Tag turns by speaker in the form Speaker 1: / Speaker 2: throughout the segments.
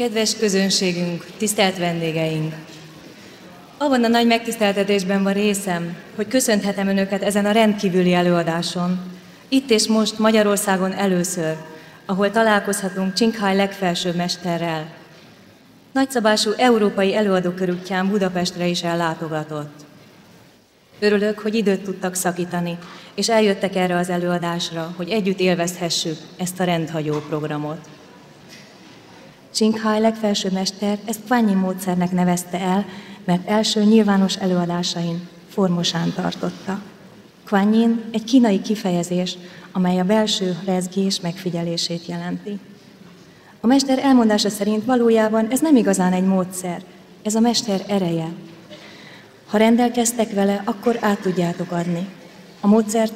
Speaker 1: Kedves közönségünk, tisztelt vendégeink! Abban a nagy megtiszteltetésben van részem, hogy köszönhetem Önöket ezen a rendkívüli előadáson, itt és most Magyarországon először, ahol találkozhatunk Csinkhaj legfelsőbb mesterrel. Nagyszabású európai előadókörútján Budapestre is ellátogatott. Örülök, hogy időt tudtak szakítani, és eljöttek erre az előadásra, hogy együtt élvezhessük ezt a rendhagyó programot. Csinkhaj legfelsőbb mester ezt Kuan-Yin módszernek nevezte el, mert első nyilvános előadásain formosán tartotta. Kuan-Yin egy kínai kifejezés, amely a belső rezgés megfigyelését jelenti. A mester elmondása szerint valójában ez nem igazán egy módszer, ez a mester ereje. Ha rendelkeztek vele, akkor át tudjátok adni. A módszer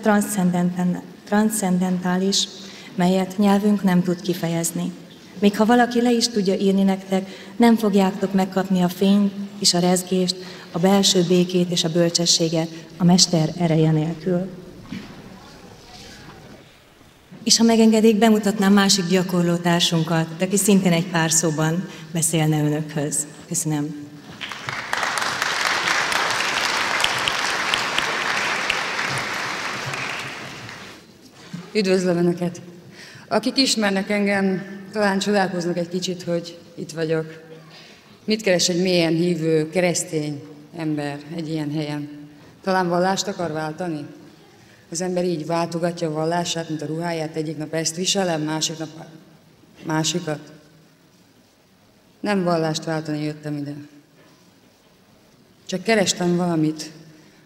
Speaker 1: transzcendentális, melyet nyelvünk nem tud kifejezni. Még ha valaki le is tudja írni nektek, nem fogjátok megkapni a fényt és a rezgést, a belső békét és a bölcsességet a mester ereje nélkül. És ha megengedik, bemutatnám másik gyakorlótársunkat, aki szintén egy pár szóban beszélne önökhöz. Köszönöm.
Speaker 2: Üdvözlöm Önöket! Akik ismernek engem, talán csodálkoznak egy kicsit, hogy itt vagyok. Mit keres egy mélyen hívő, keresztény ember egy ilyen helyen? Talán vallást akar váltani? Az ember így váltogatja a vallását, mint a ruháját, egyik nap ezt viselem, másik nap másikat. Nem vallást váltani jöttem ide. Csak kerestem valamit,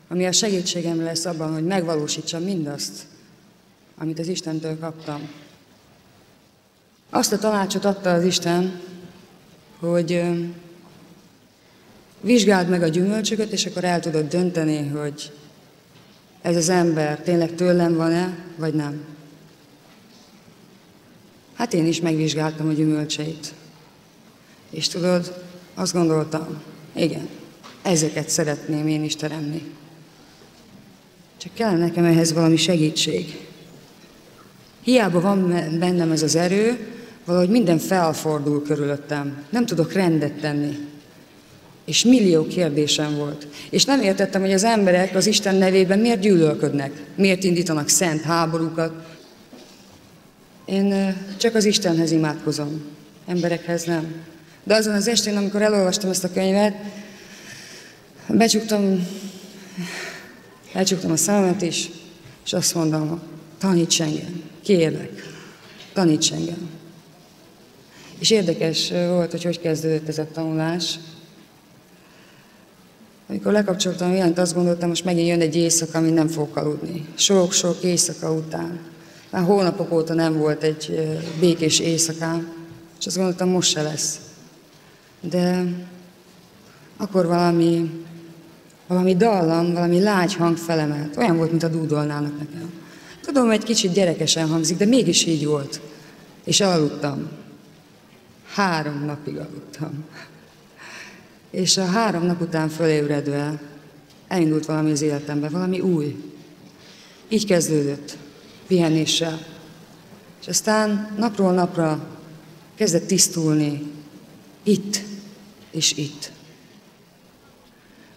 Speaker 2: ami a segítségem lesz abban, hogy megvalósítsam mindazt, amit az Istentől kaptam. Azt a tanácsot adta az Isten, hogy vizsgáld meg a gyümölcsöket, és akkor el tudod dönteni, hogy ez az ember tényleg tőlem van-e, vagy nem. Hát én is megvizsgáltam a gyümölcseit. És tudod, azt gondoltam, igen, ezeket szeretném én is teremni. Csak kellene nekem ehhez valami segítség. Hiába van bennem ez az erő, valahogy minden felfordul körülöttem. Nem tudok rendet tenni. És millió kérdésem volt. És nem értettem, hogy az emberek az Isten nevében miért gyűlölködnek, miért indítanak szent háborúkat. Én csak az Istenhez imádkozom, emberekhez nem. De azon az estén, amikor elolvastam ezt a könyvet, lecsuktam a szememet is, és azt mondom, taníts engem, kérlek, taníts engem. És érdekes volt, hogy kezdődött ez a tanulás. Amikor lekapcsoltam a villanyt, azt gondoltam, most megint jön egy éjszaka, amin nem fogok aludni. Sok-sok éjszaka után. Már hónapok óta nem volt egy békés éjszakám, és azt gondoltam, most se lesz. De akkor valami dallam, valami lágy hang felemelt. Olyan volt, mint a dúdolnának nekem. Tudom, egy kicsit gyerekesen hangzik, de mégis így volt. És aludtam. 3 napig aludtam. És a 3 nap után fölébredve elindult valami az életembe, valami új. Így kezdődött, pihenéssel. És aztán napról napra kezdett tisztulni, itt és itt.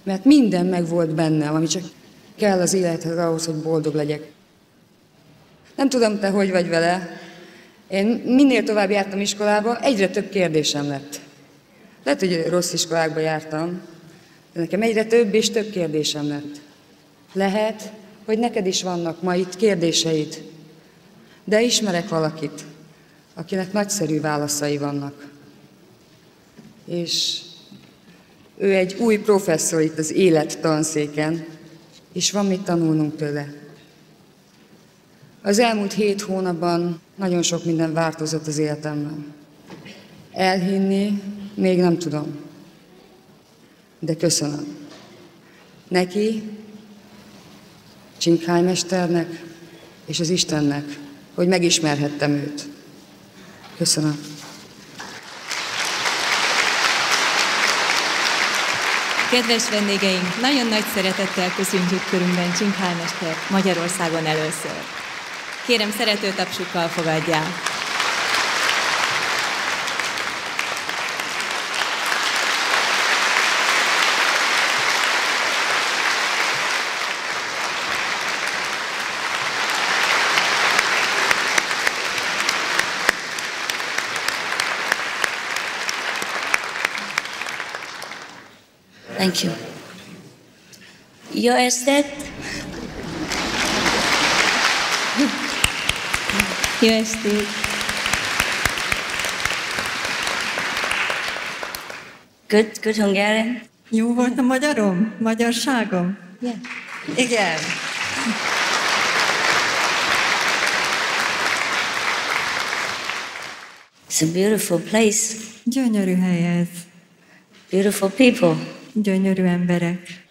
Speaker 2: Mert minden meg volt bennem, ami csak kell az élethez ahhoz, hogy boldog legyek. Nem tudom, te hogy vagy vele. Én minél tovább jártam iskolába, egyre több kérdésem lett. Lehet, hogy rossz iskolákba jártam, de nekem egyre több és több kérdésem lett. Lehet, hogy neked is vannak ma itt kérdéseid, de ismerek valakit, akinek nagyszerű válaszai vannak. És ő egy új professzor itt az élet tanszéken, és van mit tanulnunk tőle. Az elmúlt 7 hónapban nagyon sok minden változott az életemben. Elhinni még nem tudom, de köszönöm. Neki, Csinkhaj mesternek és az Istennek, hogy megismerhettem őt. Köszönöm.
Speaker 1: Kedves vendégeink, nagyon nagy szeretettel köszöntjük körünkben Csinkhaj mestert Magyarországon először. Kérem, szerető tapsukkal fogadják.
Speaker 3: Thank you. Jó estét!
Speaker 1: Jó estét!
Speaker 3: Good Hungarian?
Speaker 4: Jó volt a magyarom? Magyarságom?
Speaker 1: Yeah.
Speaker 4: Igen.
Speaker 3: It's a beautiful place.
Speaker 4: Gyönyörű hely ez.
Speaker 3: Beautiful people.
Speaker 4: Gyönyörű emberek.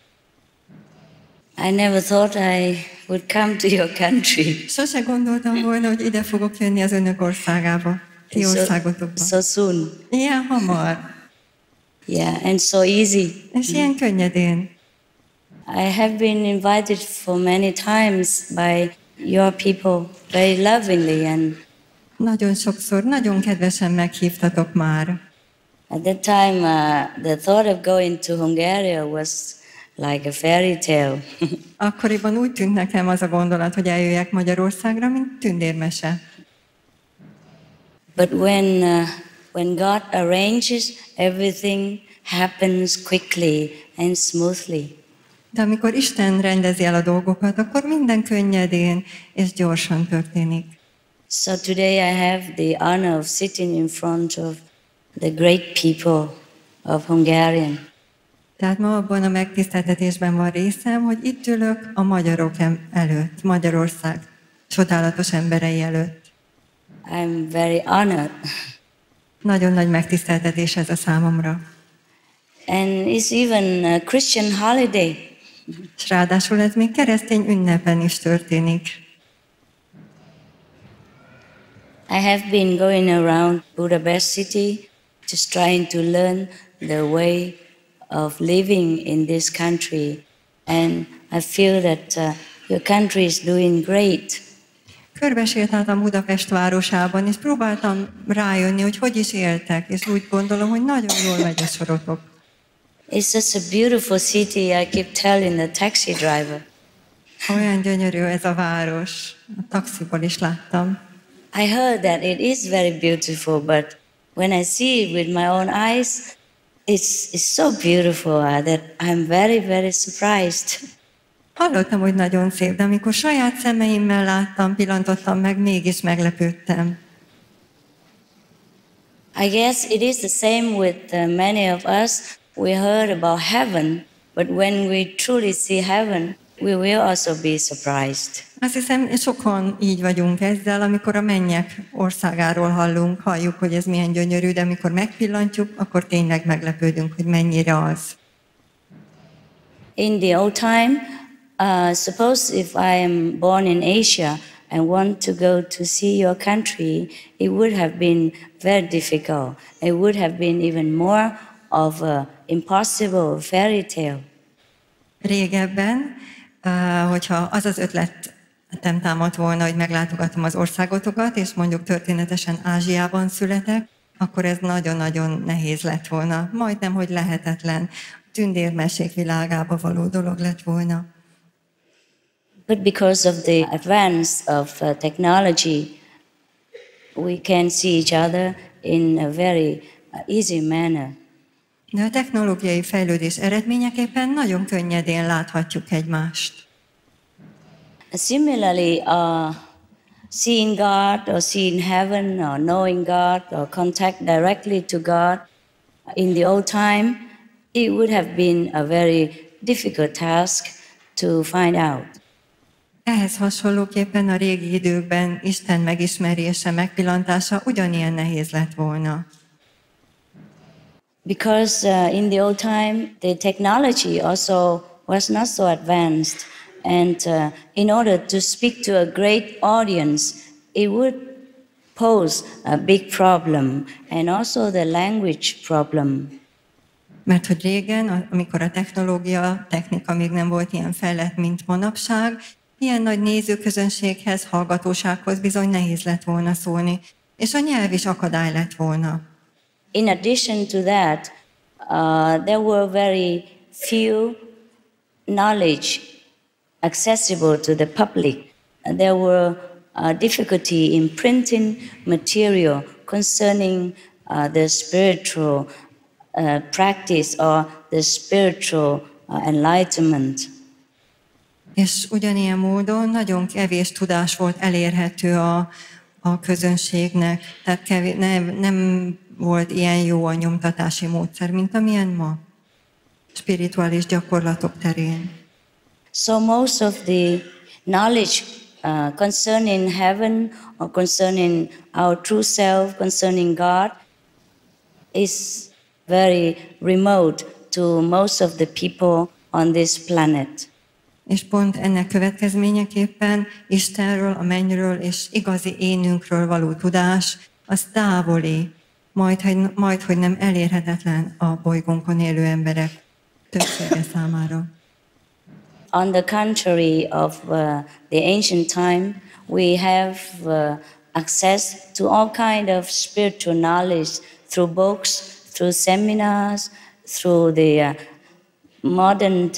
Speaker 3: I never thought I would come to your country.
Speaker 4: Sose gondoltam volna, hogy ide fogok jönni az önök országába. Ti országotokba.
Speaker 3: So soon.
Speaker 4: Ilyen hamar.
Speaker 3: Yeah, and so easy.
Speaker 4: És ilyen könnyedén.
Speaker 3: I have been invited for many times by your people, very lovingly, and
Speaker 4: Nagyon sokszor, nagyon kedvesen meghívtatok már.
Speaker 3: at that time the thought of going to Hungary was like a fairy tale.
Speaker 4: Akkoriban úgy tűnt nekem az a gondolat, hogy eljöjjek Magyarországra, mint tündérmese.
Speaker 3: But when God arranges, everything happens quickly and smoothly.
Speaker 4: De amikor Isten rendezi el a dolgokat, akkor minden könnyedén és gyorsan történik.
Speaker 3: So today I have the honor of sitting in front of the great people of Hungarian.
Speaker 4: Tehát ma abban a megtiszteltetésben van részem, hogy itt ülök a magyarok előtt, Magyarország csodálatos emberei előtt.
Speaker 3: I'm very honored.
Speaker 4: Nagyon nagy megtiszteltetés ez a számomra.
Speaker 3: And it's even a Christian holiday.
Speaker 4: És ráadásul ez még keresztény ünnepen is történik.
Speaker 3: I have been going around Budapest city just trying to learn the way of living in this country. And I feel that your country is doing great.
Speaker 4: Körbesétáltam Budapest városában, és próbáltam rájönni, hogy is éltek, és úgy gondolom, hogy nagyon jól megy a sorotok.
Speaker 3: It's such a beautiful city, I keep telling the taxi driver.
Speaker 4: Olyan gyönyörű ez a város. A taxiból is láttam.
Speaker 3: I heard that it is very beautiful, but when I see it with my own eyes, it's so beautiful that I'm very, very surprised.
Speaker 4: Hallottam, hogy nagyon szép, de amikor saját szemeimmel láttam, pillantottam meg, mégis meglepődtem.
Speaker 3: I guess it is the same with many of us. We heard about heaven, but when we truly see heaven, we will also be surprised.
Speaker 4: Azt hiszem, sokan így vagyunk ezzel, amikor a mennyek országáról halljuk, hogy ez milyen gyönyörű, de amikor megpillantjuk, akkor tényleg meglepődünk, hogy mennyire az.
Speaker 3: In the old time, suppose if I am born in Asia and want to go to see your country, it would have been very difficult. It would have been even more of an impossible fairy tale.
Speaker 4: Régebben, hogyha az az ötletem támadt volna, hogy meglátogatom az országotokat, és mondjuk történetesen Ázsiában születek, akkor ez nagyon-nagyon nehéz lett volna. Majdnem, hogy lehetetlen. Tündérmesék világába való dolog lett volna.
Speaker 3: But because of the advance of technology, we can see each other in a very easy manner.
Speaker 4: De a technológiai fejlődés eredményeképpen nagyon könnyedén láthatjuk egymást.
Speaker 3: Similarly, seeing God or seeing heaven or knowing God or contact directly to God in the old time, it would have been a very difficult task to find out.
Speaker 4: Ehhez hasonlóképpen a régi időkben Isten megismerése, megpillantása ugyanilyen nehéz lett volna.
Speaker 3: Because in the old time, the technology also was not so advanced. And in order to speak to a great audience, it would pose a big problem, and also the language problem.
Speaker 4: Mert hogy régen, amikor a technika még nem volt ilyen fejlett, mint manapság, ilyen nagy nézőközönséghez, hallgatósághoz bizony nehéz lett volna szólni, és a nyelv is akadály lett volna.
Speaker 3: In addition to that, there were very few knowledge accessible to the public. There were difficulty in printing material concerning the spiritual practice or the spiritual enlightenment.
Speaker 4: És ugyanilyen módon nagyon kevés tudás volt elérhető a közönségnek, tehát nem volt ilyen jó a nyomtatási módszer, mint amilyen ma, spirituális gyakorlatok terén.
Speaker 3: So most of the knowledge concerning heaven or concerning our true self, concerning God, is very remote to most of the people on this planet.
Speaker 4: És pont ennek következményeképpen Istenről, a mennyről és igazi énünkről való tudás, az távoli, majd hogy nem elérhetetlen a bolygónkon élő emberek többsége számára.
Speaker 3: On the contrary of the ancient time, we have access to all kind of spiritual knowledge through books, through seminars, through the modern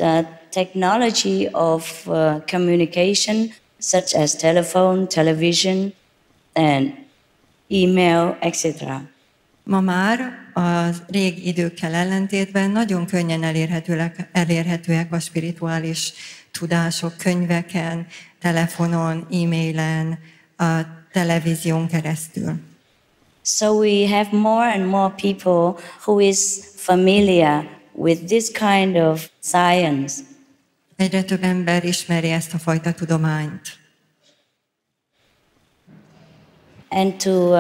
Speaker 3: technology of communication, such as telephone, television, and email, etc.
Speaker 4: Ma már a régi időkkel ellentétben nagyon könnyen elérhetőek a spirituális tudások könyveken, telefonon, e-mailen, a televízión keresztül.
Speaker 3: So we have more and more people who is familiar with this kind of science.
Speaker 4: Egyre több ember ismeri ezt a fajta tudományt.
Speaker 3: And to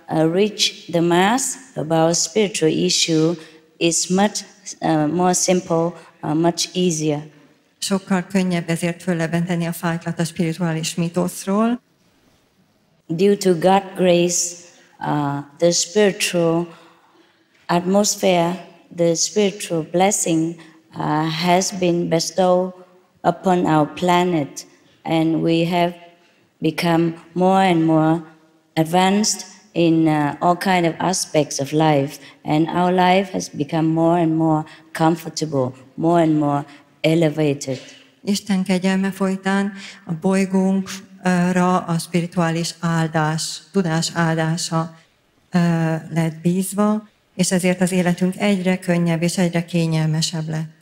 Speaker 3: reach the mass about spiritual issue is much more simple, much easier.
Speaker 4: Sokkal könnyebb ezért föllebenteni a fájtlat a spirituális mítoszról.
Speaker 3: Due to God's grace, the spiritual atmosphere, the spiritual blessing has been bestowed upon our planet, and we have become more and more advanced in all kind of aspects of life, and our life has become more and more comfortable, more and more elevated.
Speaker 4: Isten kegyelme folytán a bolygónkra a spirituális áldás, tudás áldása lett bízva, és ezért az életünk egyre könnyebb és egyre kényelmesebb lett.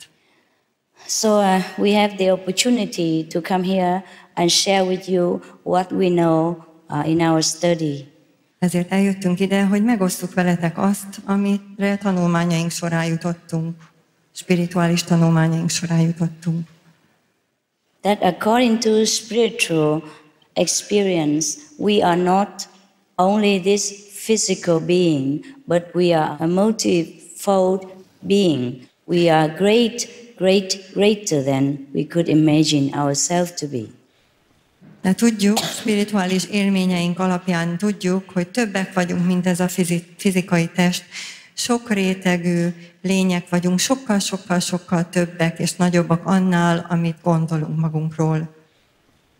Speaker 3: So we have the opportunity to come here and share with you what we know in our study.
Speaker 4: Ezért eljöttünk ide, hogy megosztuk veletek azt, amire tanulmányaink során jutottunk, spirituális tanulmányaink során jutottunk.
Speaker 3: That according to spiritual experience, we are not only this physical being, but we are a multifold being. We are greater than we could imagine ourselves to be.
Speaker 4: De tudjuk, spirituális élményeink alapján tudjuk, hogy többek vagyunk, mint ez a fizikai test. Sok rétegű lények vagyunk, sokkal többek és nagyobbak annál, amit gondolunk magunkról.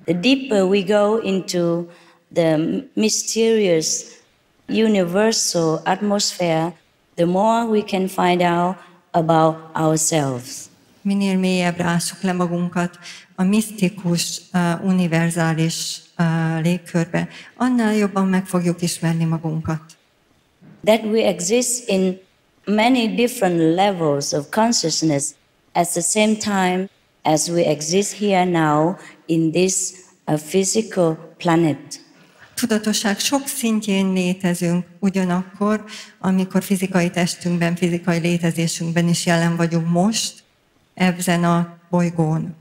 Speaker 3: The deeper we go into the mysterious universal atmosphere, the more we can find out about ourselves.
Speaker 4: Minél mélyebbre ássuk le magunkat a misztikus, univerzális légkörbe, annál jobban meg fogjuk ismerni magunkat.
Speaker 3: That we exist in many different levels of consciousness at the same time as we exist here now in this physical planet.
Speaker 4: Tudatosság sok szintjén létezünk, ugyanakkor, amikor fizikai testünkben, fizikai létezésünkben is jelen vagyunk most, ezen a bolygón.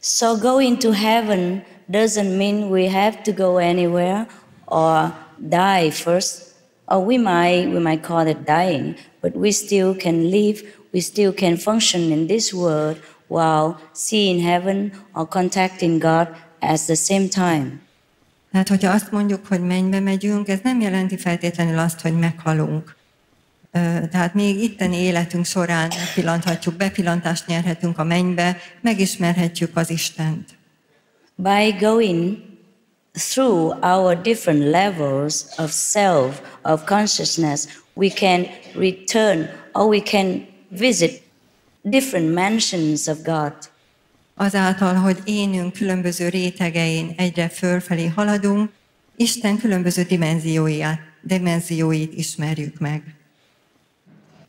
Speaker 3: So going to heaven doesn't mean we have to go anywhere or die first, or we might call it dying, but we still can live, we still can function in this world while seeing heaven or contacting God at the same time.
Speaker 4: Tehát, hogyha azt mondjuk, hogy mennybe megyünk, ez nem jelenti feltétlenül azt, hogy meghalunk. Tehát még itteni életünk során bepillantást nyerhetünk a mennybe, megismerhetjük az Istent.
Speaker 3: By going through our different levels of self, of consciousness, we can return or we can visit different mansions of God.
Speaker 4: Azáltal, hogy énünk különböző rétegein egyre fölfelé haladunk, Isten különböző dimenzióit ismerjük meg.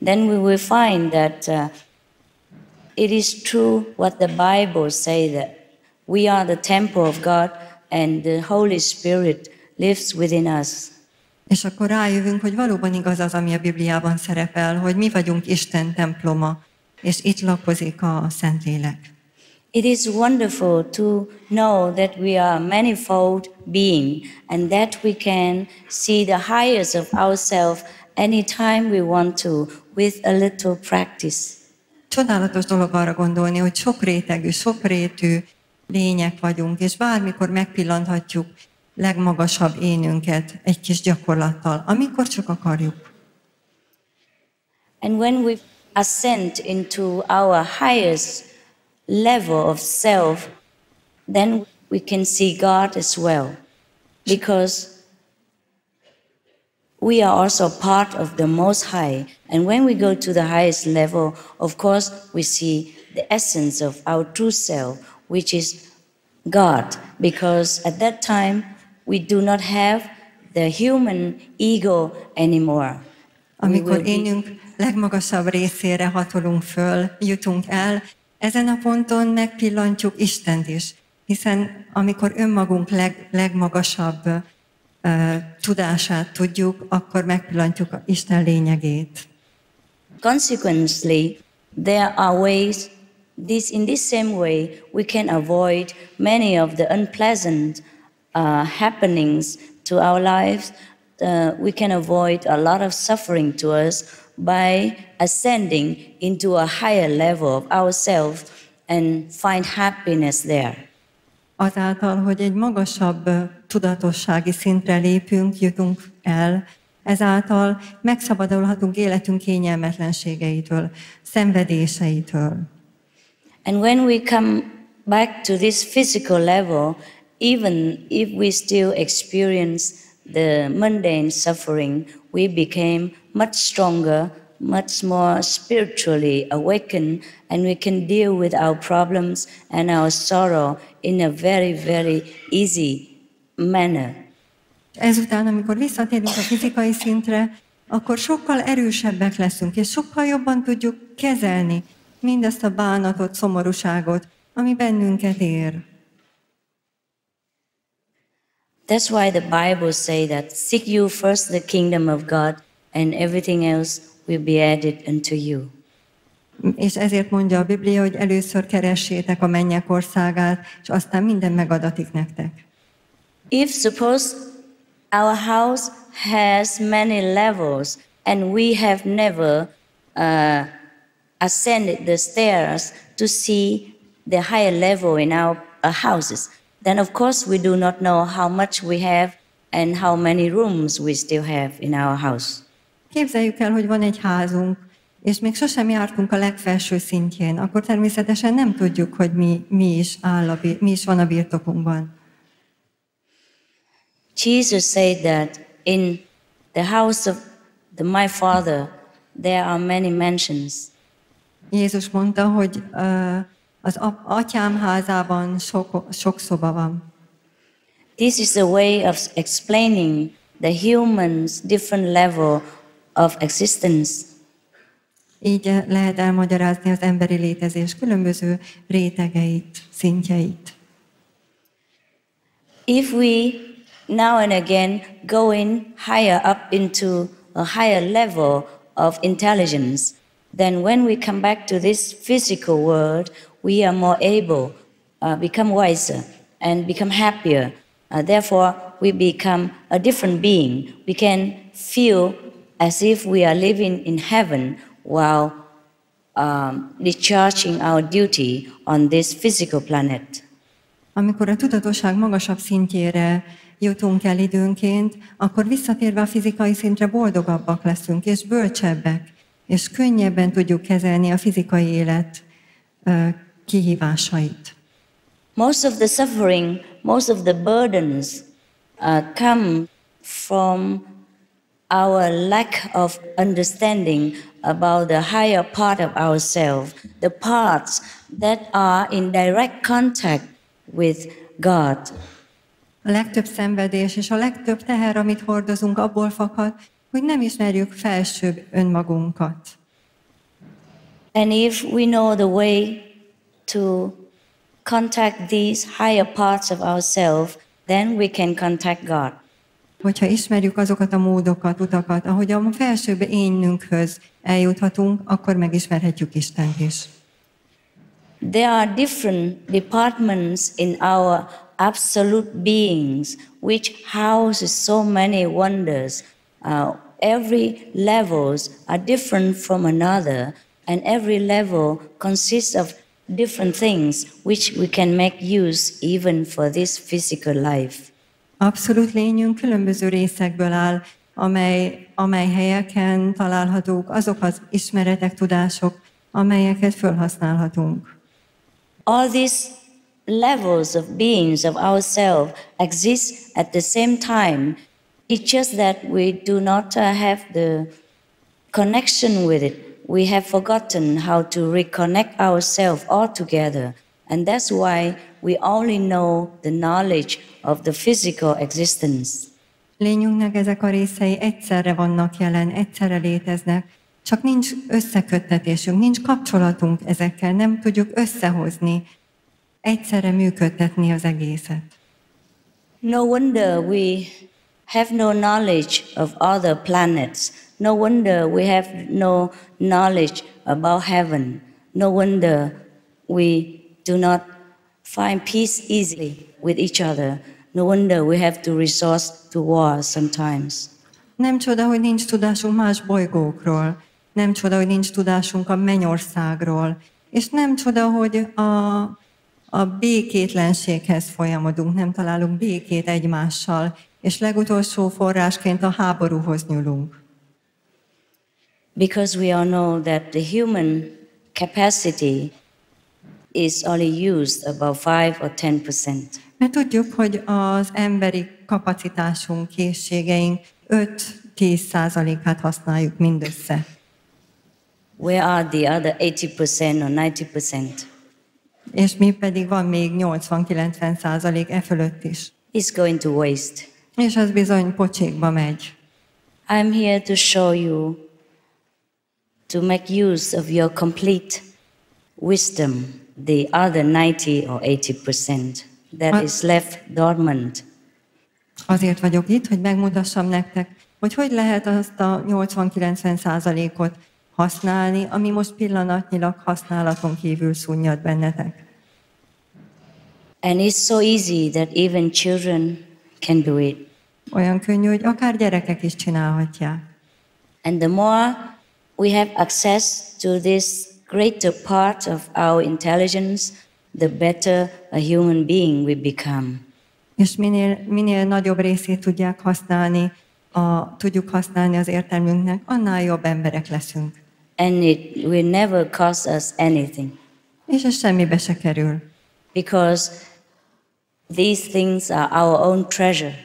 Speaker 3: then we will find that it is true what the Bible says, that we are the temple of God and the Holy Spirit lives within us.
Speaker 4: És akkor rájövünk, hogy valóban igaz az, ami a Bibliában szerepel, hogy mi vagyunk Isten temploma, és itt lakozik a Szentlélek.
Speaker 3: It is wonderful to know that we are a manifold being and that we can see the highest of ourselves anytime we want to with a little practice.
Speaker 4: Csodálatos dolog arra gondolni, hogy sokrétegű, sokrétű lények vagyunk, és bármikor megpillanthatjuk legmagasabb énünket egy kis gyakorlattal, amikor csak akarjuk.
Speaker 3: And when we ascend into our highest level of self, then we can see God as well, because we are also part of the Most High. And when we go to the highest level, of course, we see the essence of our true self, which is God, because at that time we do not have the human ego anymore.
Speaker 4: Amikor énünk legmagasabb részére hatolunk föl, jutunk el, ezen a ponton megpillantjuk Istent is, hiszen amikor önmagunk legmagasabb tudását tudjuk, akkor megpillantjuk Isten lényegét.
Speaker 3: Consequently, there are ways, in this same way, we can avoid many of the unpleasant happenings to our lives. We can avoid a lot of suffering to us by ascending into a higher level of ourselves and find happiness there.
Speaker 4: Azáltal, hogy egy magasabb tudatossági szintre lépünk, jutunk el, ezáltal megszabadulhatunk életünk kényelmetlenségeitől, szenvedéseitől.
Speaker 3: And when we come back to this physical level, even if we still experience the mundane suffering, we became much stronger, much more spiritually awakened, and we can deal with our problems and our sorrow in a very, very easy manner.
Speaker 4: Ezután, amikor visszatérünk a fizikai szintre, akkor sokkal erősebbek leszünk, és sokkal jobban tudjuk kezelni mindazt a bánatot, szomorúságot, ami bennünket ér.
Speaker 3: That's why the Bible says that seek you first the kingdom of God, and everything else will be added unto you.
Speaker 4: És ezért mondja a Biblia, hogy először keressétek a mennyek országát, és aztán minden megadatik nektek.
Speaker 3: If suppose our house has many levels and we have never ascended the stairs to see the higher level in our houses, then of course we do not know how much we have and how many rooms we still have in our house.
Speaker 4: Képzeljük el, hogy van egy házunk, és még sosem jártunk a legfelső szintjén, akkor természetesen nem tudjuk, hogy mi is van a birtokunkban.
Speaker 3: Jesus said that in the house of my Father there are many mansions.
Speaker 4: Jézus mondta, hogy az atyám házában sok szoba van.
Speaker 3: This is a way of explaining the human's different level of existence.
Speaker 4: Így lehet elmagyarázni az emberi létezés különböző rétegeit, szintjeit.
Speaker 3: If we now and again go in higher up into a higher level of intelligence, then when we come back to this physical world, we are more able, become wiser and become happier. Therefore, we become a different being. We can feel as if we are living in heaven while discharging our duty on this physical planet.
Speaker 4: Amikor a tudatosság magasabb szintjére jutunk el időnként, akkor visszatérve a fizikai szintre boldogabbak leszünk, és bölcsebbek, és könnyebben tudjuk kezelni a fizikai élet kihívásait.
Speaker 3: Most of the suffering, most of the burdens come from our lack of understanding about the higher part of ourselves, the parts that are in direct contact with God.
Speaker 4: A legtöbb szenvedés és a legtöbb teher, amit hordozunk, abból fakad, hogy nem ismerjük felsőbb önmagunkat.
Speaker 3: And if we know the way to contact these higher parts of ourselves, then we can contact God.
Speaker 4: Hogyha ismerjük azokat a módokat, utakat, ahogy a felsőbb énünkhöz eljuthatunk, akkor megismerhetjük Istent is.
Speaker 3: There are different departments in our absolute beings which houses so many wonders. Every levels are different from another, and every level consists of different things which we can make use even for this physical life.
Speaker 4: Abszolút lényünk különböző részekből áll, amely helyeken találhatók azok az ismeretek, tudások, amelyeket felhasználhatunk.
Speaker 3: All these levels of beings of ourselves exist at the same time. It's just that we do not have the connection with it. We have forgotten how to reconnect ourselves all together. And that's why we only know the knowledge of the physical existence.
Speaker 4: Lényünknek ezek a részei egyszerre vannak jelen, egyszerre léteznek, csak nincs összeköttetésünk, nincs kapcsolatunk ezekkel, nem tudjuk összehozni, egyszerre működtetni az egészet.
Speaker 3: No wonder we have no knowledge of other planets. No wonder we have no knowledge about heaven. No wonder we do not find peace easily with each other. No wonder we have to resort to war sometimes.
Speaker 4: Nem csoda, hogy nincs tudásunk más bolygókról, nem csoda, hogy nincs tudásunk a mennyországról, és nem csoda, hogy a békétlenséghez folyamodunk, nem találunk békét egymással, és legutolsó forrásként a háborúhoz nyúlunk.
Speaker 3: Because we all know that the human capacity is only used about 5 or 10%.
Speaker 4: Mert tudjuk, hogy az emberi kapacitásunk, készségeink 5-10%-át használjuk mindössze.
Speaker 3: Where are the other 80% or 90%?
Speaker 4: És mi pedig van még 80-90% e fölött is.
Speaker 3: It's going to waste.
Speaker 4: És az bizony pocsékba megy.
Speaker 3: I'm here to show you, to make use of your complete wisdom, the other 90 or 80% that is left dormant.
Speaker 4: Azért vagyok itt, hogy megmutassam nektek, hogy lehet azt a 80-90%-ot használni, ami most pillanatnyilag használaton kívül szunnyad bennetek.
Speaker 3: And it's so easy that even children can do it.
Speaker 4: Olyan könnyű, hogy akár gyerekek is csinálhatják.
Speaker 3: And the more we have access to this greater part of our intelligence, the better a human being we become.
Speaker 4: És minél nagyobb részét tudjuk használni az értelmünknek, annál jobb emberek leszünk.
Speaker 3: And it will never cost us anything.
Speaker 4: És ez semmibe se kerül.
Speaker 3: Because these things are our own treasure.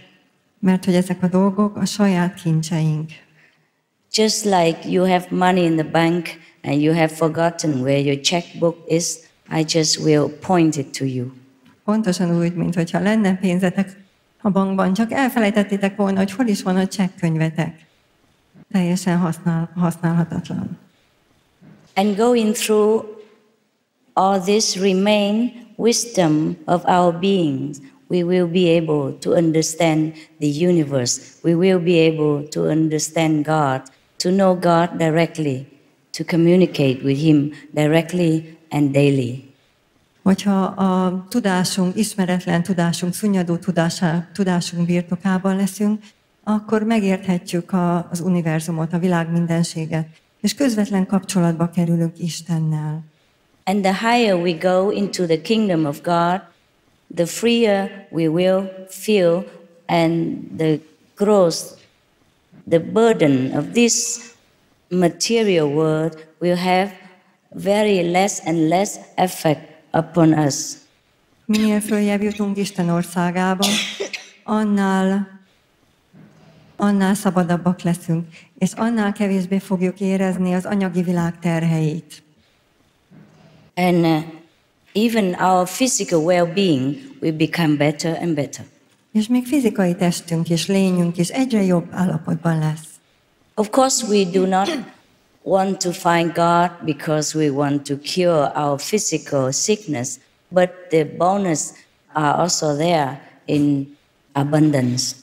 Speaker 4: Mert hogy ezek a dolgok a saját kincseink.
Speaker 3: Just like you have money in the bank and you have forgotten where your checkbook is, I just will point it to you.
Speaker 4: Pontosan úgy, mint hogyha lenne pénzetek a bankban, csak elfelejtettétek volna, hogy hol is van a csekkönyvetek. Teljesen használhatatlan.
Speaker 3: And going through all this remain wisdom of our beings, we will be able to understand the universe. We will be able to understand God, to know God directly, to communicate with Him directly and daily.
Speaker 4: Hogyha a tudásunk, ismeretlen tudásunk, szunnyadó tudásunk birtokában leszünk, akkor megérthetjük az univerzumot, a világ mindenséget, és közvetlen kapcsolatba kerülünk Istennel.
Speaker 3: And the higher we go into the kingdom of God, the freer we will feel, and the growth, the burden of this material world will have very less and less effect upon us.
Speaker 4: Minél följebb jutunk Isten országába, annál szabadabbak leszünk, és annál kevésbé fogjuk érezni az anyagi világ terheit.
Speaker 3: And even our physical well-being will become better and better.
Speaker 4: És még fizikai testünk és lényünk is egyre jobb állapotban lesz.
Speaker 3: Of course, we do not want to find God because we want to cure our physical sickness, but the bonus are also there in abundance.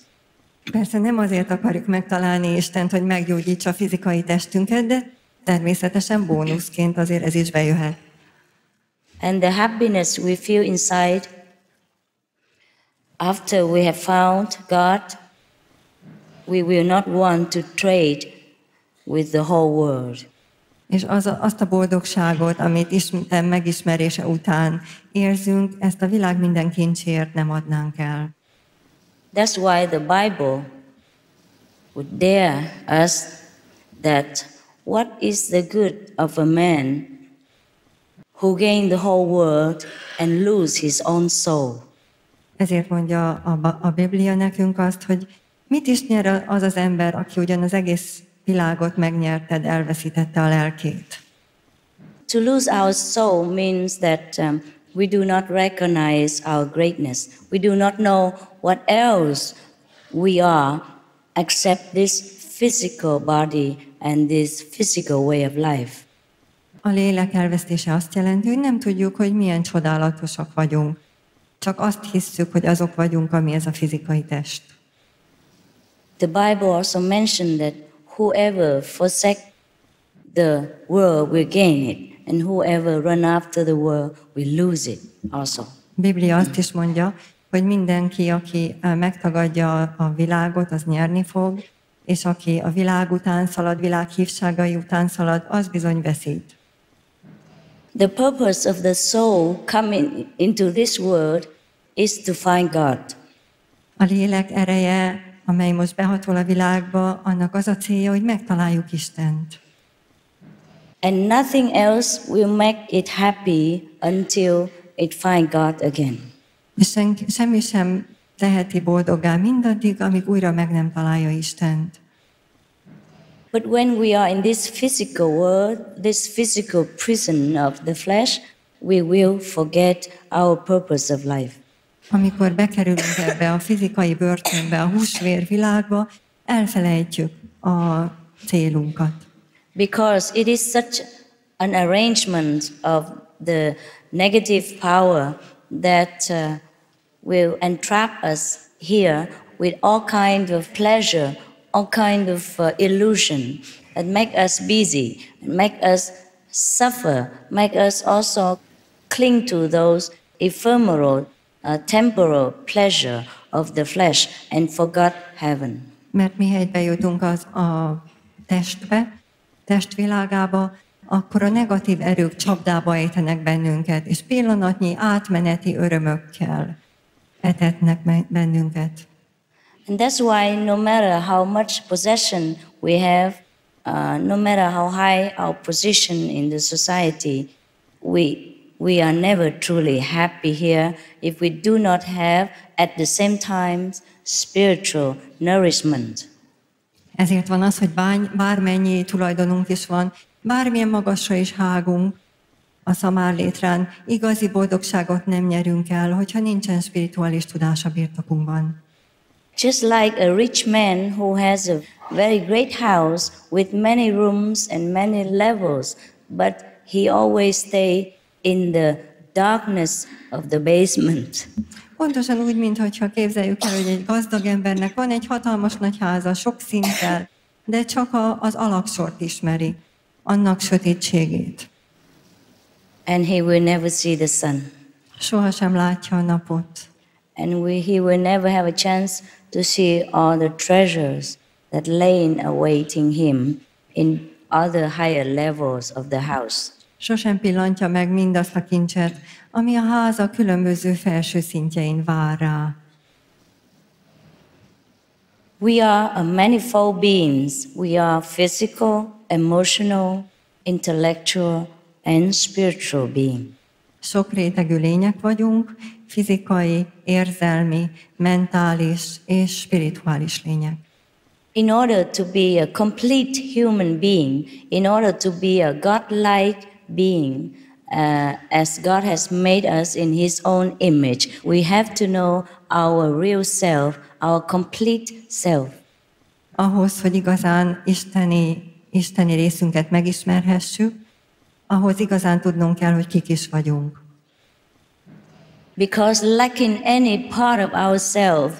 Speaker 4: Persze nem azért akarjuk megtalálni Istent, hogy meggyógyítsa a fizikai testünket, de természetesen bónuszként azért ez is bejöhet.
Speaker 3: And the happiness we feel inside after we have found God, we will not want to trade with the whole world.
Speaker 4: És azt a boldogságot, amit megismerése után érzünk, ezt a világ minden kincsért nem adnánk el.
Speaker 3: That's why the Bible would dare us that what is the good of a man who gain the whole world and lose his own soul?
Speaker 4: Ezért mondja a Biblia nekünk azt, hogy mit is nyer az az ember, aki ugyan az egész világot megnyerte, de elveszítette a lelkét.
Speaker 3: To lose our soul means that we do not recognize our greatness. We do not know what else we are except this physical body and this physical way of life.
Speaker 4: A lélek elvesztése azt jelenti, hogy nem tudjuk, hogy milyen csodálatosak vagyunk. Csak azt hisszük, hogy azok vagyunk, ami ez a fizikai test.
Speaker 3: The Bible also mentioned that whoever forsake the world will gain it, and whoever run after the world will lose it also.
Speaker 4: A Biblia azt is mondja, hogy mindenki, aki megtagadja a világot, az nyerni fog, és aki a világ után szalad, világ hívságai után szalad, az bizony veszít.
Speaker 3: The purpose of the soul coming into this world is to find God.
Speaker 4: A lélek ereje, amely most behatol a világba, annak az a célja, hogy megtaláljuk Istent.
Speaker 3: And nothing else will make it happy until it find God again.
Speaker 4: És semmi sem teheti boldoggá mindaddig, amíg újra meg nem találja Istent.
Speaker 3: But when we are in this physical world, this physical prison of the flesh, we will forget our purpose of life.
Speaker 4: Amikor bekerülünk ebbe a fizikai börtönbe, a húsvér világba, elfelejtjük a célunkat.
Speaker 3: Because it is such an arrangement of the negative power that will entrap us here with all kind of pleasure, all kind of illusion that make us busy, make us suffer, make us also cling to those ephemeral, temporal pleasure of the flesh and forgot heaven.
Speaker 4: Mert mihelyt bejutunk a testvilágába, akkor a negatív erők csapdába ejtenek bennünket, és pillanatnyi átmeneti örömökkel etetnek bennünket.
Speaker 3: And that's why no matter how much possession we have, no matter how high our position in the society, we are never truly happy here if we do not have at the same time spiritual nourishment.
Speaker 4: Ezért van az, hogy bármennyi tulajdonunk is van, bármilyen magasra is hágunk a szamárlétrán, igazi boldogságot nem nyerünk el, hogyha nincsen spirituális tudás a birtokunkban.
Speaker 3: Just like a rich man who has a very great house with many rooms and many levels, but he always stay in the darkness of the basement.
Speaker 4: Pontosan úgy, mintha képzeljük el, hogy egy gazdag embernek van egy hatalmas nagy háza, sok szinttel, de csak az alaksort ismeri, annak sötétségét.
Speaker 3: And he will never see the sun.
Speaker 4: Soha sem látja a napot.
Speaker 3: And he will never have a chance to see all the treasures that lay awaiting him in other higher levels of the house.
Speaker 4: Sosem pillantja meg mindazt a kincset, ami a háza különböző felső szintjein vár rá.
Speaker 3: We are a manifold beings. We are physical, emotional, intellectual, and spiritual being.
Speaker 4: Sok rétegű lények vagyunk, fizikai, érzelmi, mentális és spirituális lények.
Speaker 3: In order to be a complete human being, in order to be a godlike being, as God has made us in His own image, we have to know our real self, our complete self.
Speaker 4: Ahhoz, hogy igazán isteni isteni részünket megismerhessük, ahhoz igazán tudnunk kell, hogy kik is vagyunk.
Speaker 3: Because lacking any part of ourselves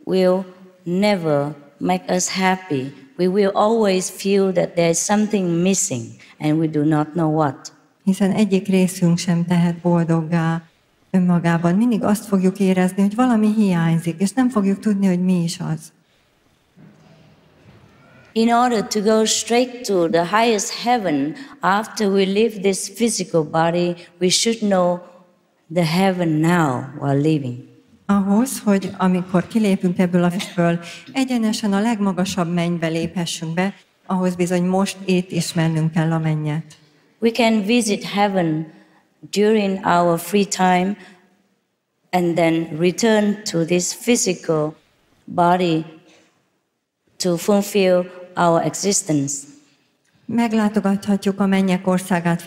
Speaker 3: will never make us happy. We will always feel that there is something missing and we do not know what.
Speaker 4: Hiszen egyik részünk sem tehet boldoggá önmagában. Mindig azt fogjuk érezni, hogy valami hiányzik, és nem fogjuk tudni, hogy mi is az.
Speaker 3: In order to go straight to the highest heaven after we leave this physical body, we should know the heaven now while living.
Speaker 4: Ahhoz, hogy amikor kilépünk ebből a földből, egyenesen a legmagasabb mennybe léphessünk be, ahhoz bizony most itt ismernünk kell a mennyet.
Speaker 3: We can visit heaven during our free time and then return to this physical body to fulfill our existence.
Speaker 4: Meglátogathatjuk a mennyek országát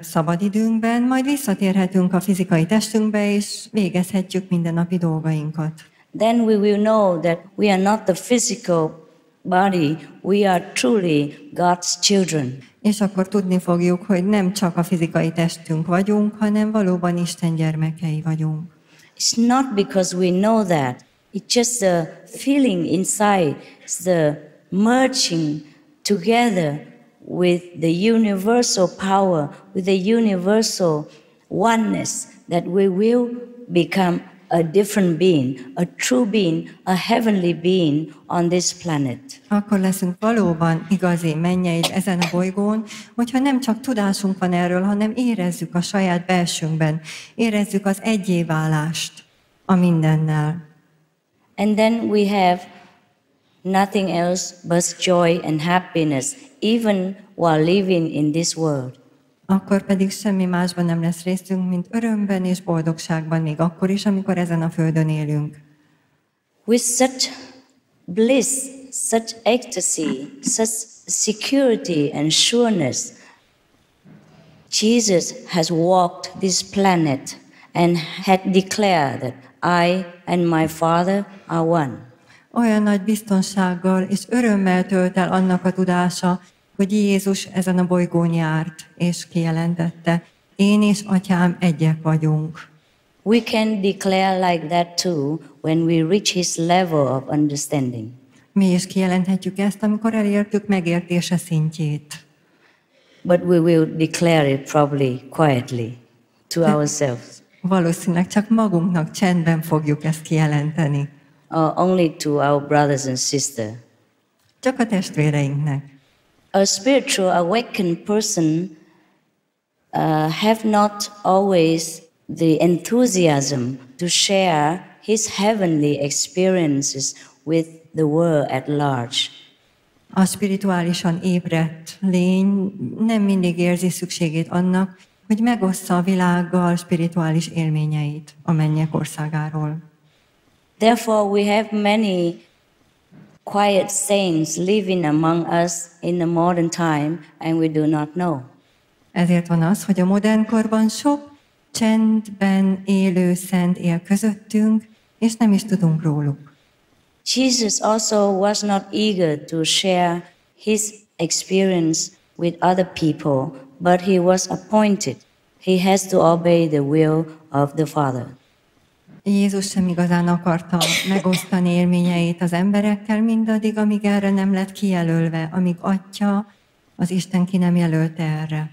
Speaker 4: szabadidőnkben, majd visszatérhetünk a fizikai testünkbe, és végezhetjük mindennapi dolgainkat.
Speaker 3: Then we will know that we are not the physical body, we are truly God's children.
Speaker 4: És akkor tudni fogjuk, hogy nem csak a fizikai testünk vagyunk, hanem valóban Isten gyermekei vagyunk.
Speaker 3: It's not because we know that. It's just the feeling inside. It's the merging together with the universal power, with the universal oneness that we will become a different being, a true being, a heavenly being on this planet.
Speaker 4: Akkor leszünk valóban igazi mennyeid ezen a bolygón, hogyha nem csak tudásunk van erről, hanem érezzük a saját belsőnkben, érezzük az egyéválást a mindennel.
Speaker 3: And then we have nothing else but joy and happiness, even while living in this world.
Speaker 4: Akkor pedig semmi másban nem lesz részünk, mint örömben és boldogságban, még akkor is, amikor ezen a földön élünk.
Speaker 3: With such bliss, such ecstasy, such security and sureness, Jesus has walked this planet and had declared that I and my Father are one.
Speaker 4: Olyan nagy biztonsággal és örömmel tölt el annak a tudása, hogy Jézus ezen a bolygón járt, és kijelentette, én és Atyám egyek vagyunk.
Speaker 3: We can declare like that too when we reach his level of understanding.
Speaker 4: Mi is kijelenthetjük ezt, amikor elértük megértése szintjét.
Speaker 3: But we will declare it probably quietly to ourselves.
Speaker 4: Valószínűleg csak magunknak csendben fogjuk ezt kijelenteni.
Speaker 3: Or only to our brothers and sisters.
Speaker 4: Csak a testvéreinknek.
Speaker 3: A spiritual awakened person have not always the enthusiasm to share his heavenly experiences with the world at large.
Speaker 4: A spirituálisan ébredt lény nem mindig érzi szükségét annak, hogy megossza a világgal spirituális élményeit a mennyek országáról.
Speaker 3: Therefore, we have many quiet saints living among us in the modern time, and we do not know.
Speaker 4: Ezért van az, hogy a modern korban sok csendben élő szent él közöttünk, és nem is tudunk róluk.
Speaker 3: Jesus also was not eager to share his experience with other people, but he was appointed. He has to obey the will of the Father.
Speaker 4: Jézus sem igazán akarta megosztani élményeit az emberekkel mindaddig, amíg erre nem lett kijelölve, amíg Atya, az Isten ki nem jelölte erre.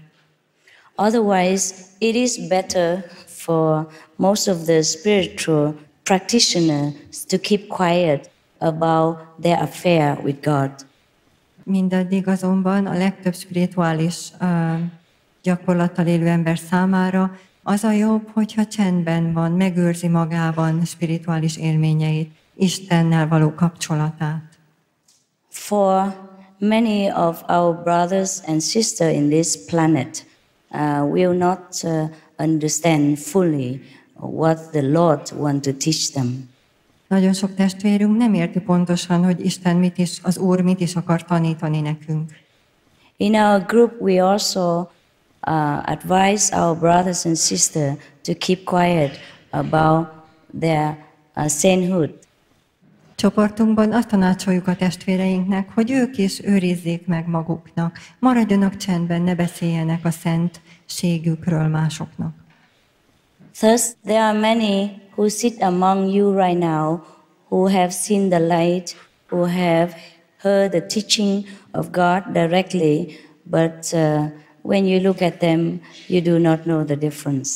Speaker 3: Otherwise, it is better for most of the spiritual practitioners to keep quiet about their affair with God.
Speaker 4: Mindaddig azonban a legtöbb spirituális gyakorlattal élő ember számára az a jobb, hogyha csendben van, megőrzi magában spirituális élményeit, Istennel való kapcsolatát.
Speaker 3: For many of our brothers and sisters in this planet will not understand fully what the Lord wants to teach them.
Speaker 4: Nagyon sok testvérünk nem érti pontosan, hogy Isten mit is, az Úr mit is akar tanítani nekünk.
Speaker 3: In our group, we also advise our brothers and sisters to keep quiet about their sainthood.
Speaker 4: Csoportunkban azt tanácsoljuk a testvéreinknek, hogy ők is őrizzék meg maguknak. Maradjanak csendben, ne beszéljenek a szentségükről másoknak.
Speaker 3: Thus, there are many who sit among you right now who have seen the light, who have heard the teaching of God directly, but when you look at them, you do not know the difference.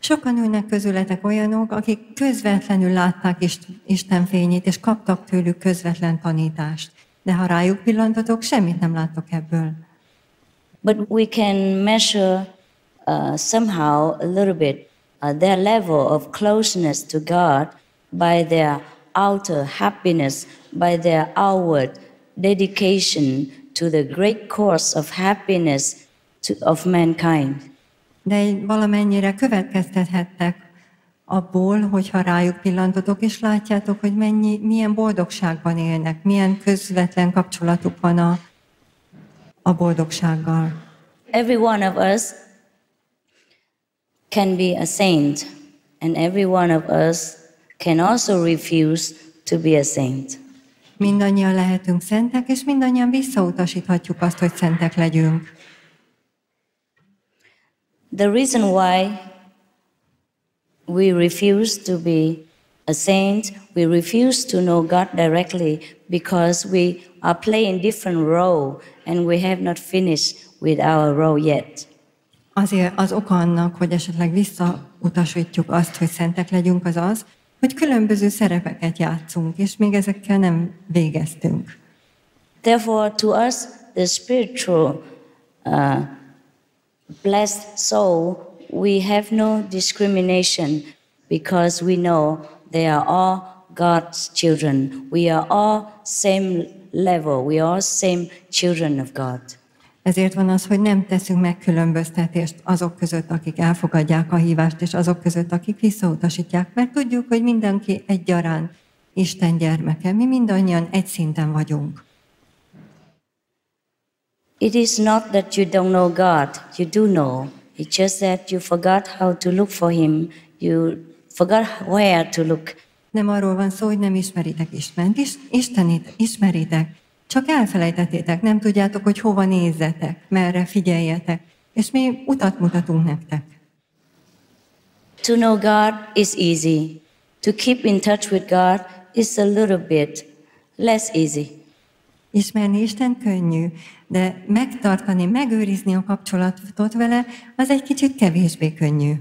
Speaker 4: Sokan ülnek közületek olyanok, akik közvetlenül látták Isten fényét, és kaptak tőlük közvetlen tanítást. De ha rájuk pillantatok, semmit nem láttok ebből.
Speaker 3: But we can measure somehow a little bit their level of closeness to God by their outer happiness, by their outward dedication to the great cause of happiness of mankind.
Speaker 4: De valamennyire következtethettek abból, hogyha rájuk pillantotok, és látjátok, hogy milyen boldogságban élnek, milyen közvetlen kapcsolatuk van a boldogsággal.
Speaker 3: Every one of us can be a saint, and every one of us can also refuse to be a saint.
Speaker 4: Mindannyian lehetünk szentek, és mindannyian visszautasíthatjuk azt, hogy szentek legyünk.
Speaker 3: The reason why we refuse to be a saint, we refuse to know God directly, because we are playing different role and we have not finished with our role yet.
Speaker 4: Azért az oka annak, hogy esetleg visszautasítjuk azt, hogy szentek legyünk, az az, hogy különböző szerepeket játszunk, és még ezekkel nem végeztünk.
Speaker 3: Therefore, to us, the spiritual blessed soul, we have no discrimination, because we know they are all God's children. We are all same level. We are all same children of God.
Speaker 4: Ezért van az, hogy nem teszünk megkülönböztetést azok között, akik elfogadják a hívást, és azok között, akik visszautasítják, mert tudjuk, hogy mindenki egyaránt Isten gyermeke. Mi mindannyian egy szinten vagyunk.
Speaker 3: It is not that you don't know God. You do know. It's just that you forgot how to look for Him. You forgot where to look.
Speaker 4: Nem arról van szó, hogy nem ismeritek Istent. Istenit ismeritek. Csak elfelejtettétek, nem tudjátok, hogy hova nézzetek, merre figyeljetek, és mi utat mutatunk nektek.
Speaker 3: To know God is easy. To keep in touch with God is a little bit less easy.
Speaker 4: Ismerni Isten könnyű, de megtartani, megőrizni a kapcsolatot vele, az egy kicsit kevésbé könnyű.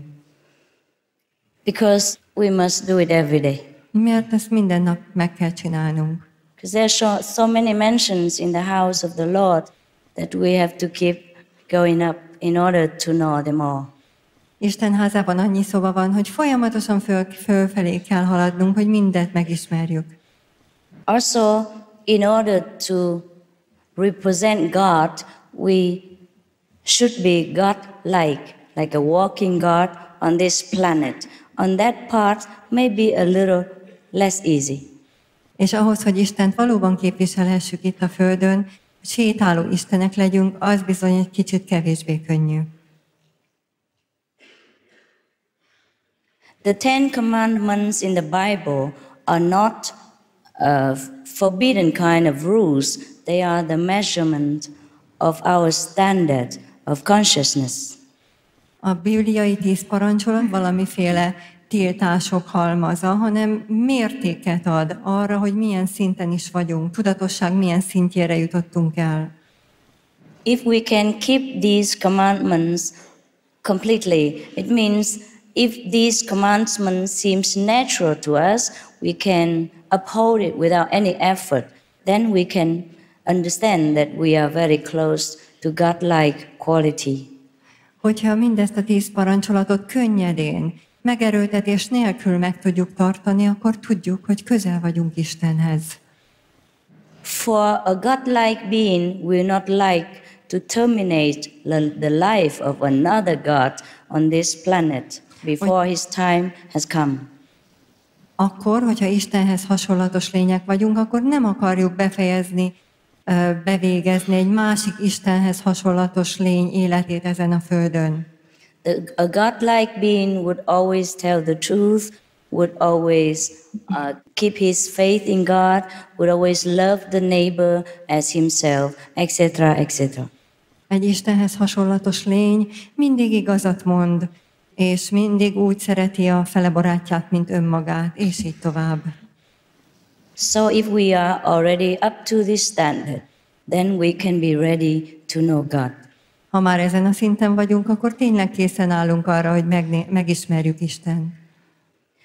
Speaker 3: Because we must do it every day.
Speaker 4: Mert ezt minden nap meg kell csinálnunk.
Speaker 3: Because there's so many mentions in the house of the Lord that we have to keep going up in order to know them all.
Speaker 4: Isten házában annyi szóba van, hogy folyamatosan fölfelé kell haladnunk, hogy mindent megismerjük.
Speaker 3: Also, in order to represent God, we should be God-like a walking God on this planet. On that part, maybe a little less easy.
Speaker 4: És ahhoz, hogy Istent valóban képviselhessük itt a Földön, sétáló istenek legyünk, az bizony egy kicsit kevésbé könnyű.
Speaker 3: The Ten Commandments in the Bible are not forbidden kind of rules. They are the measurement of our standard of consciousness.
Speaker 4: A bibliai 10 parancsolat valamiféle tiltások halmaza, hanem mértéket ad arra, hogy milyen szinten is vagyunk, tudatosság milyen szintjére jutottunk el.
Speaker 3: If we can keep these commandments completely, it means if these commandments seems natural to us, we can uphold it without any effort. Then we can understand that we are very close to God-like quality.
Speaker 4: Hogyha mindezt a 10 parancsolatot könnyedén, megerőltetés nélkül meg tudjuk tartani, akkor tudjuk, hogy közel vagyunk Istenhez.
Speaker 3: For a godlike being will not like to terminate the life of another God on this planet before his time has come.
Speaker 4: Akkor, hogyha Istenhez hasonlatos lények vagyunk, akkor nem akarjuk bevégezni egy másik Istenhez hasonlatos lény életét ezen a földön.
Speaker 3: A godlike being would always tell the truth would always keep his faith in God, would always love the neighbor as himself, etc., etc.
Speaker 4: Egy Istenhez hasonlatos lény mindig igazat mond, és mindig úgy szereti a fele barátját, mint önmagát, és így tovább.
Speaker 3: So if we are already up to this standard, then we can be ready to know God.
Speaker 4: Ha már ezen a szinten vagyunk, akkor tényleg készen állunk arra, hogy megismerjük Istent.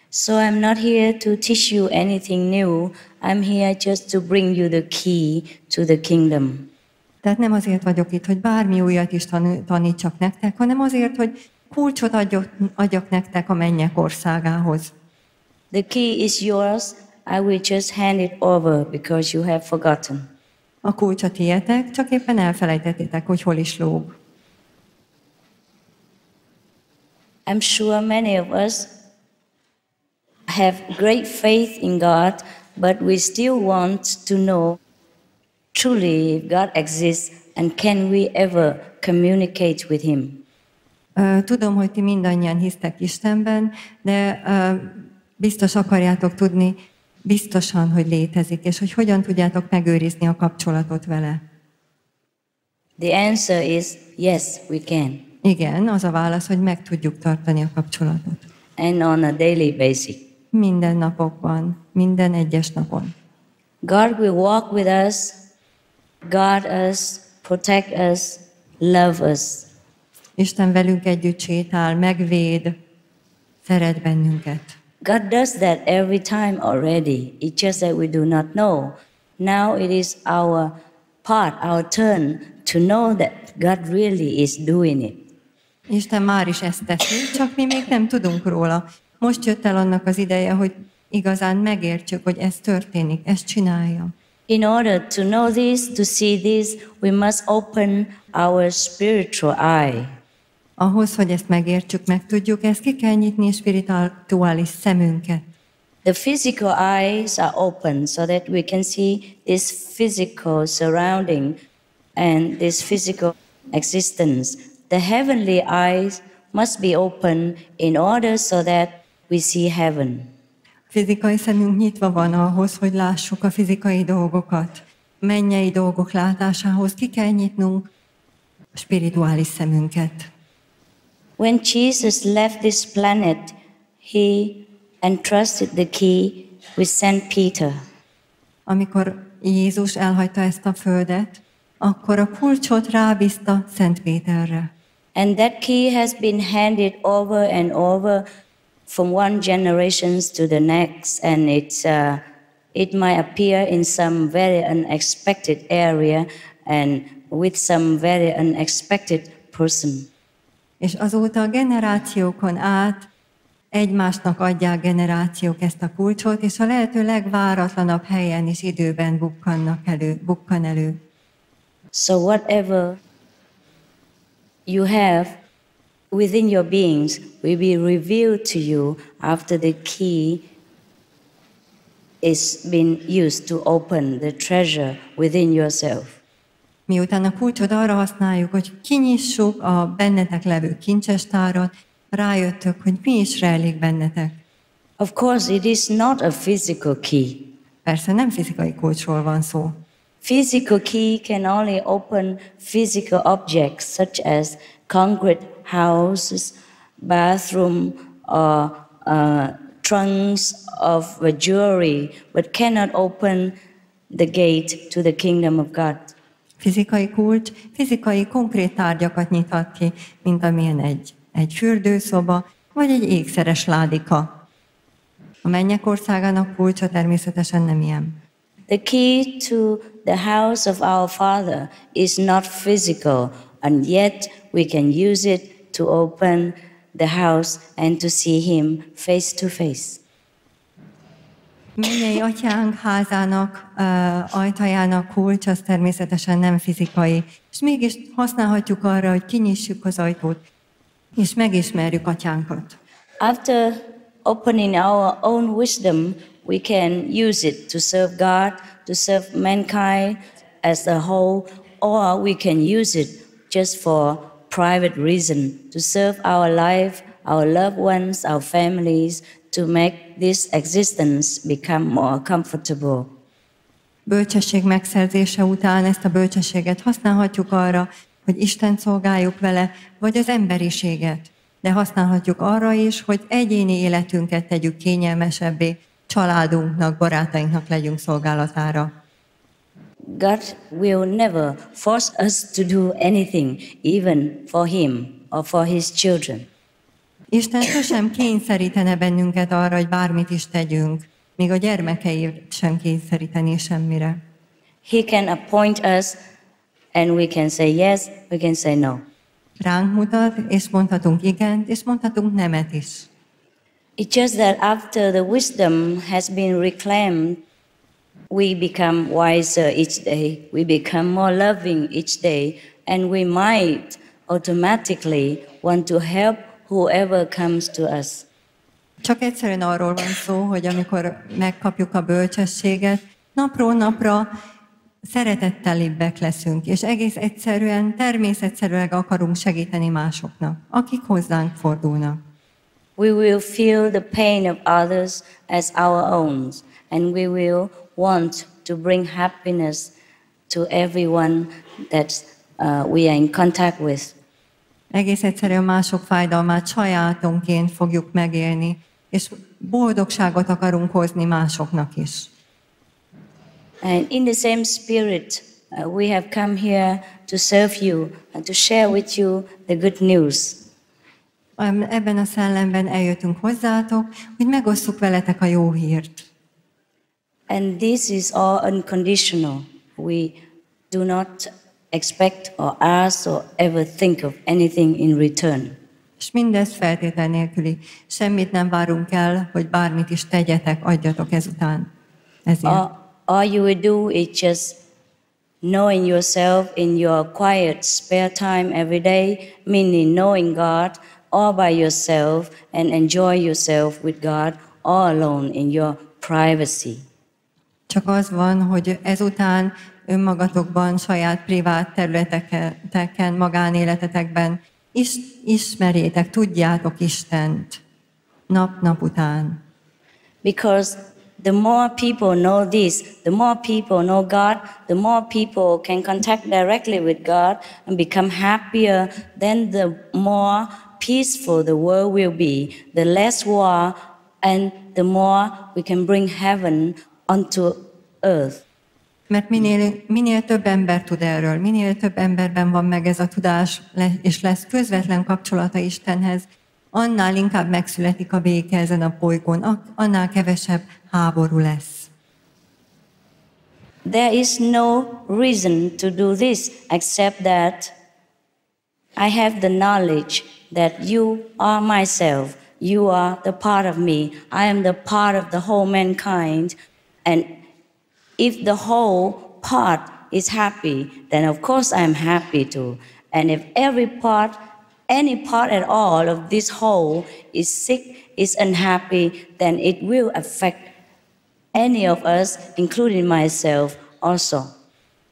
Speaker 3: So I'm not here to teach you anything new. I'm here just to bring you the key to the kingdom.
Speaker 4: Tehát nem azért vagyok itt, hogy bármi újat is tanítsak nektek, hanem azért, hogy kulcsot adjak nektek a mennyek országához.
Speaker 3: The key is yours. I will just hand it over because you have forgotten.
Speaker 4: A kulcs a tietek, csak éppen elfelejtettétek, hogy hol is lóg.
Speaker 3: I'm sure many of us have great faith in God, but we still want to know truly if God exists and can we ever communicate with Him.
Speaker 4: Tudom, hogy ti mindannyian hisztek Istenben, de biztos akarjátok tudni, biztosan, hogy létezik, és hogy hogyan tudjátok megőrizni a kapcsolatot vele.
Speaker 3: The answer is yes, we can.
Speaker 4: Igen, az a válasz, hogy meg tudjuk tartani a kapcsolatot.
Speaker 3: And on a daily basis.
Speaker 4: Minden napokban, minden egyes napon.
Speaker 3: God will walk with us, guard us, protect us, love us.
Speaker 4: Isten velünk együtt sétál, megvéd, szeret bennünket.
Speaker 3: God does that every time already. It's just that we do not know. Now it is our part, our turn to know that God really is doing it.
Speaker 4: Isten már is ezt teszi, csak mi még nem tudunk róla. Most jött el annak az ideje, hogy igazán megértsük, hogy ez történik, ezt csinálja.
Speaker 3: In order to know this, to see this, we must open our spiritual eye.
Speaker 4: Ahhoz, hogy ezt megértsük, megtudjuk, ezt ki kell nyitni a spirituális szemünket.
Speaker 3: The physical eyes are open so that we can see this physical surrounding and this physical existence. The heavenly eyes must be open in order so that we see heaven.
Speaker 4: Fizikai szemünk nyitva van ahhoz, hogy lássuk a fizikai dolgokat. Mennyei dolgok látásához ki kell nyitnunk a spirituális szemünket.
Speaker 3: When Jesus left this planet, he entrusted the key with Saint Peter.
Speaker 4: Amikor Jézus elhagyta ezt a földet, akkor a kulcsot rábízta Szent Péterre.
Speaker 3: And that key has been handed over and over from one generation to the next, and it might appear in some very unexpected area and with some very unexpected person.
Speaker 4: És azóta a generációkon át egymásnak adják generációk ezt a kulcsot, és a lehető legváratlanabb helyen és időben bukkan elő.
Speaker 3: So whatever you have within your beings will be revealed to you after the key is been used to open the treasure within yourself.
Speaker 4: Miután a kulcsot arra használjuk, hogy kinyissuk a bennetek levő kincsestárat, rájöttök, hogy mi is rejlik bennetek.
Speaker 3: Of course, it is not a physical key.
Speaker 4: Persze nem fizikai kulcsról van szó.
Speaker 3: Physical key can only open physical objects such as concrete houses, bathroom, or trunks of jewelry, but cannot open the gate to the kingdom of God.
Speaker 4: Fizikai kulcs, fizikai konkrét tárgyakat nyithat ki, mint amilyen egy fürdőszoba, vagy egy ékszeres ládika. A mennyek országának kulcsa természetesen nem ilyen.
Speaker 3: The key to the house of our Father is not physical, and yet we can use it to open the house and to see Him face to face.
Speaker 4: Mennyei atyánk házának, ajtajának kulcs, az természetesen nem fizikai, és mégis használhatjuk arra, hogy kinyissuk az ajtót, és megismerjük atyánkat.
Speaker 3: After opening our own wisdom, we can use it to serve God, to serve mankind as a whole, or we can use it just for private reason, to serve our life, our loved ones, our families, to make this existence become more comfortable.
Speaker 4: Bölcsesség megszerzése után ezt a bölcsességet használhatjuk arra, hogy Istent szolgáljuk vele, vagy az emberiséget. De használhatjuk arra is, hogy egyéni életünket tegyük kényelmesebbé, családunknak, barátainknak legyünk szolgálatára.
Speaker 3: God will never force us to do anything, even for Him or for His children.
Speaker 4: Isten sosem kényszerítene bennünket arra, hogy bármit is tegyünk, még a gyermekeit sem kényszeríteni semmire.
Speaker 3: He can appoint us and we can say yes, we can say no.
Speaker 4: Ránk mutat, és mondhatunk igent, és mondhatunk nemet is.
Speaker 3: It's just that after the wisdom has been reclaimed, we become wiser each day, we become more loving each day, and we might automatically want to help whoever comes to us.
Speaker 4: Csak egyszerűen arról van szó, hogy amikor megkapjuk a bölcsességet, napról napra szeretettelibbek leszünk, és egész egyszerűen, természetszerűen akarunk segíteni másoknak, akik hozzánk fordulnak.
Speaker 3: We will feel the pain of others as our own, and we will want to bring happiness to everyone that we are in contact with.
Speaker 4: Egész egyszerűen mások fájdalmát sajátunként fogjuk megélni, és boldogságot akarunk hozni másoknak is.
Speaker 3: And in the same spirit, we have come here to serve you and to share with you the good news.
Speaker 4: Ebben a szellemben eljöttünk hozzátok, hogy megosszuk veletek a jó hírt.
Speaker 3: And this is all unconditional. We do not expect or ask or ever think of anything in return.
Speaker 4: És mindez feltétel nélküli. Semmit nem várunk el, hogy bármit is tegyetek, adjatok ezután. Ezért.
Speaker 3: All you will do is just knowing yourself in your quiet spare time every day, meaning knowing God all by yourself and enjoy yourself with God all alone in your privacy.
Speaker 4: Csak az van, hogy ezután önmagatokban, saját privát területeken, magánéletetekben ismerjétek, tudjátok Istent nap után.
Speaker 3: Because the more people know this, the more people know God, the more people can contact directly with God and become happier, then the more peaceful the world will be, the less war, and the more we can bring heaven onto earth.
Speaker 4: Mert minél több ember tud erről, minél több emberben van meg ez a tudás, és lesz közvetlen kapcsolata Istenhez, annál inkább megszületik a béke ezen a bolygón, annál kevesebb háború lesz.
Speaker 3: There is no reason to do this except that I have the knowledge that you are myself, you are the part of me, I am the part of the whole mankind, and if the whole part is happy, then of course I'm happy too. And if any part at all of this whole is sick, is unhappy, then it will affect any of us, including myself also.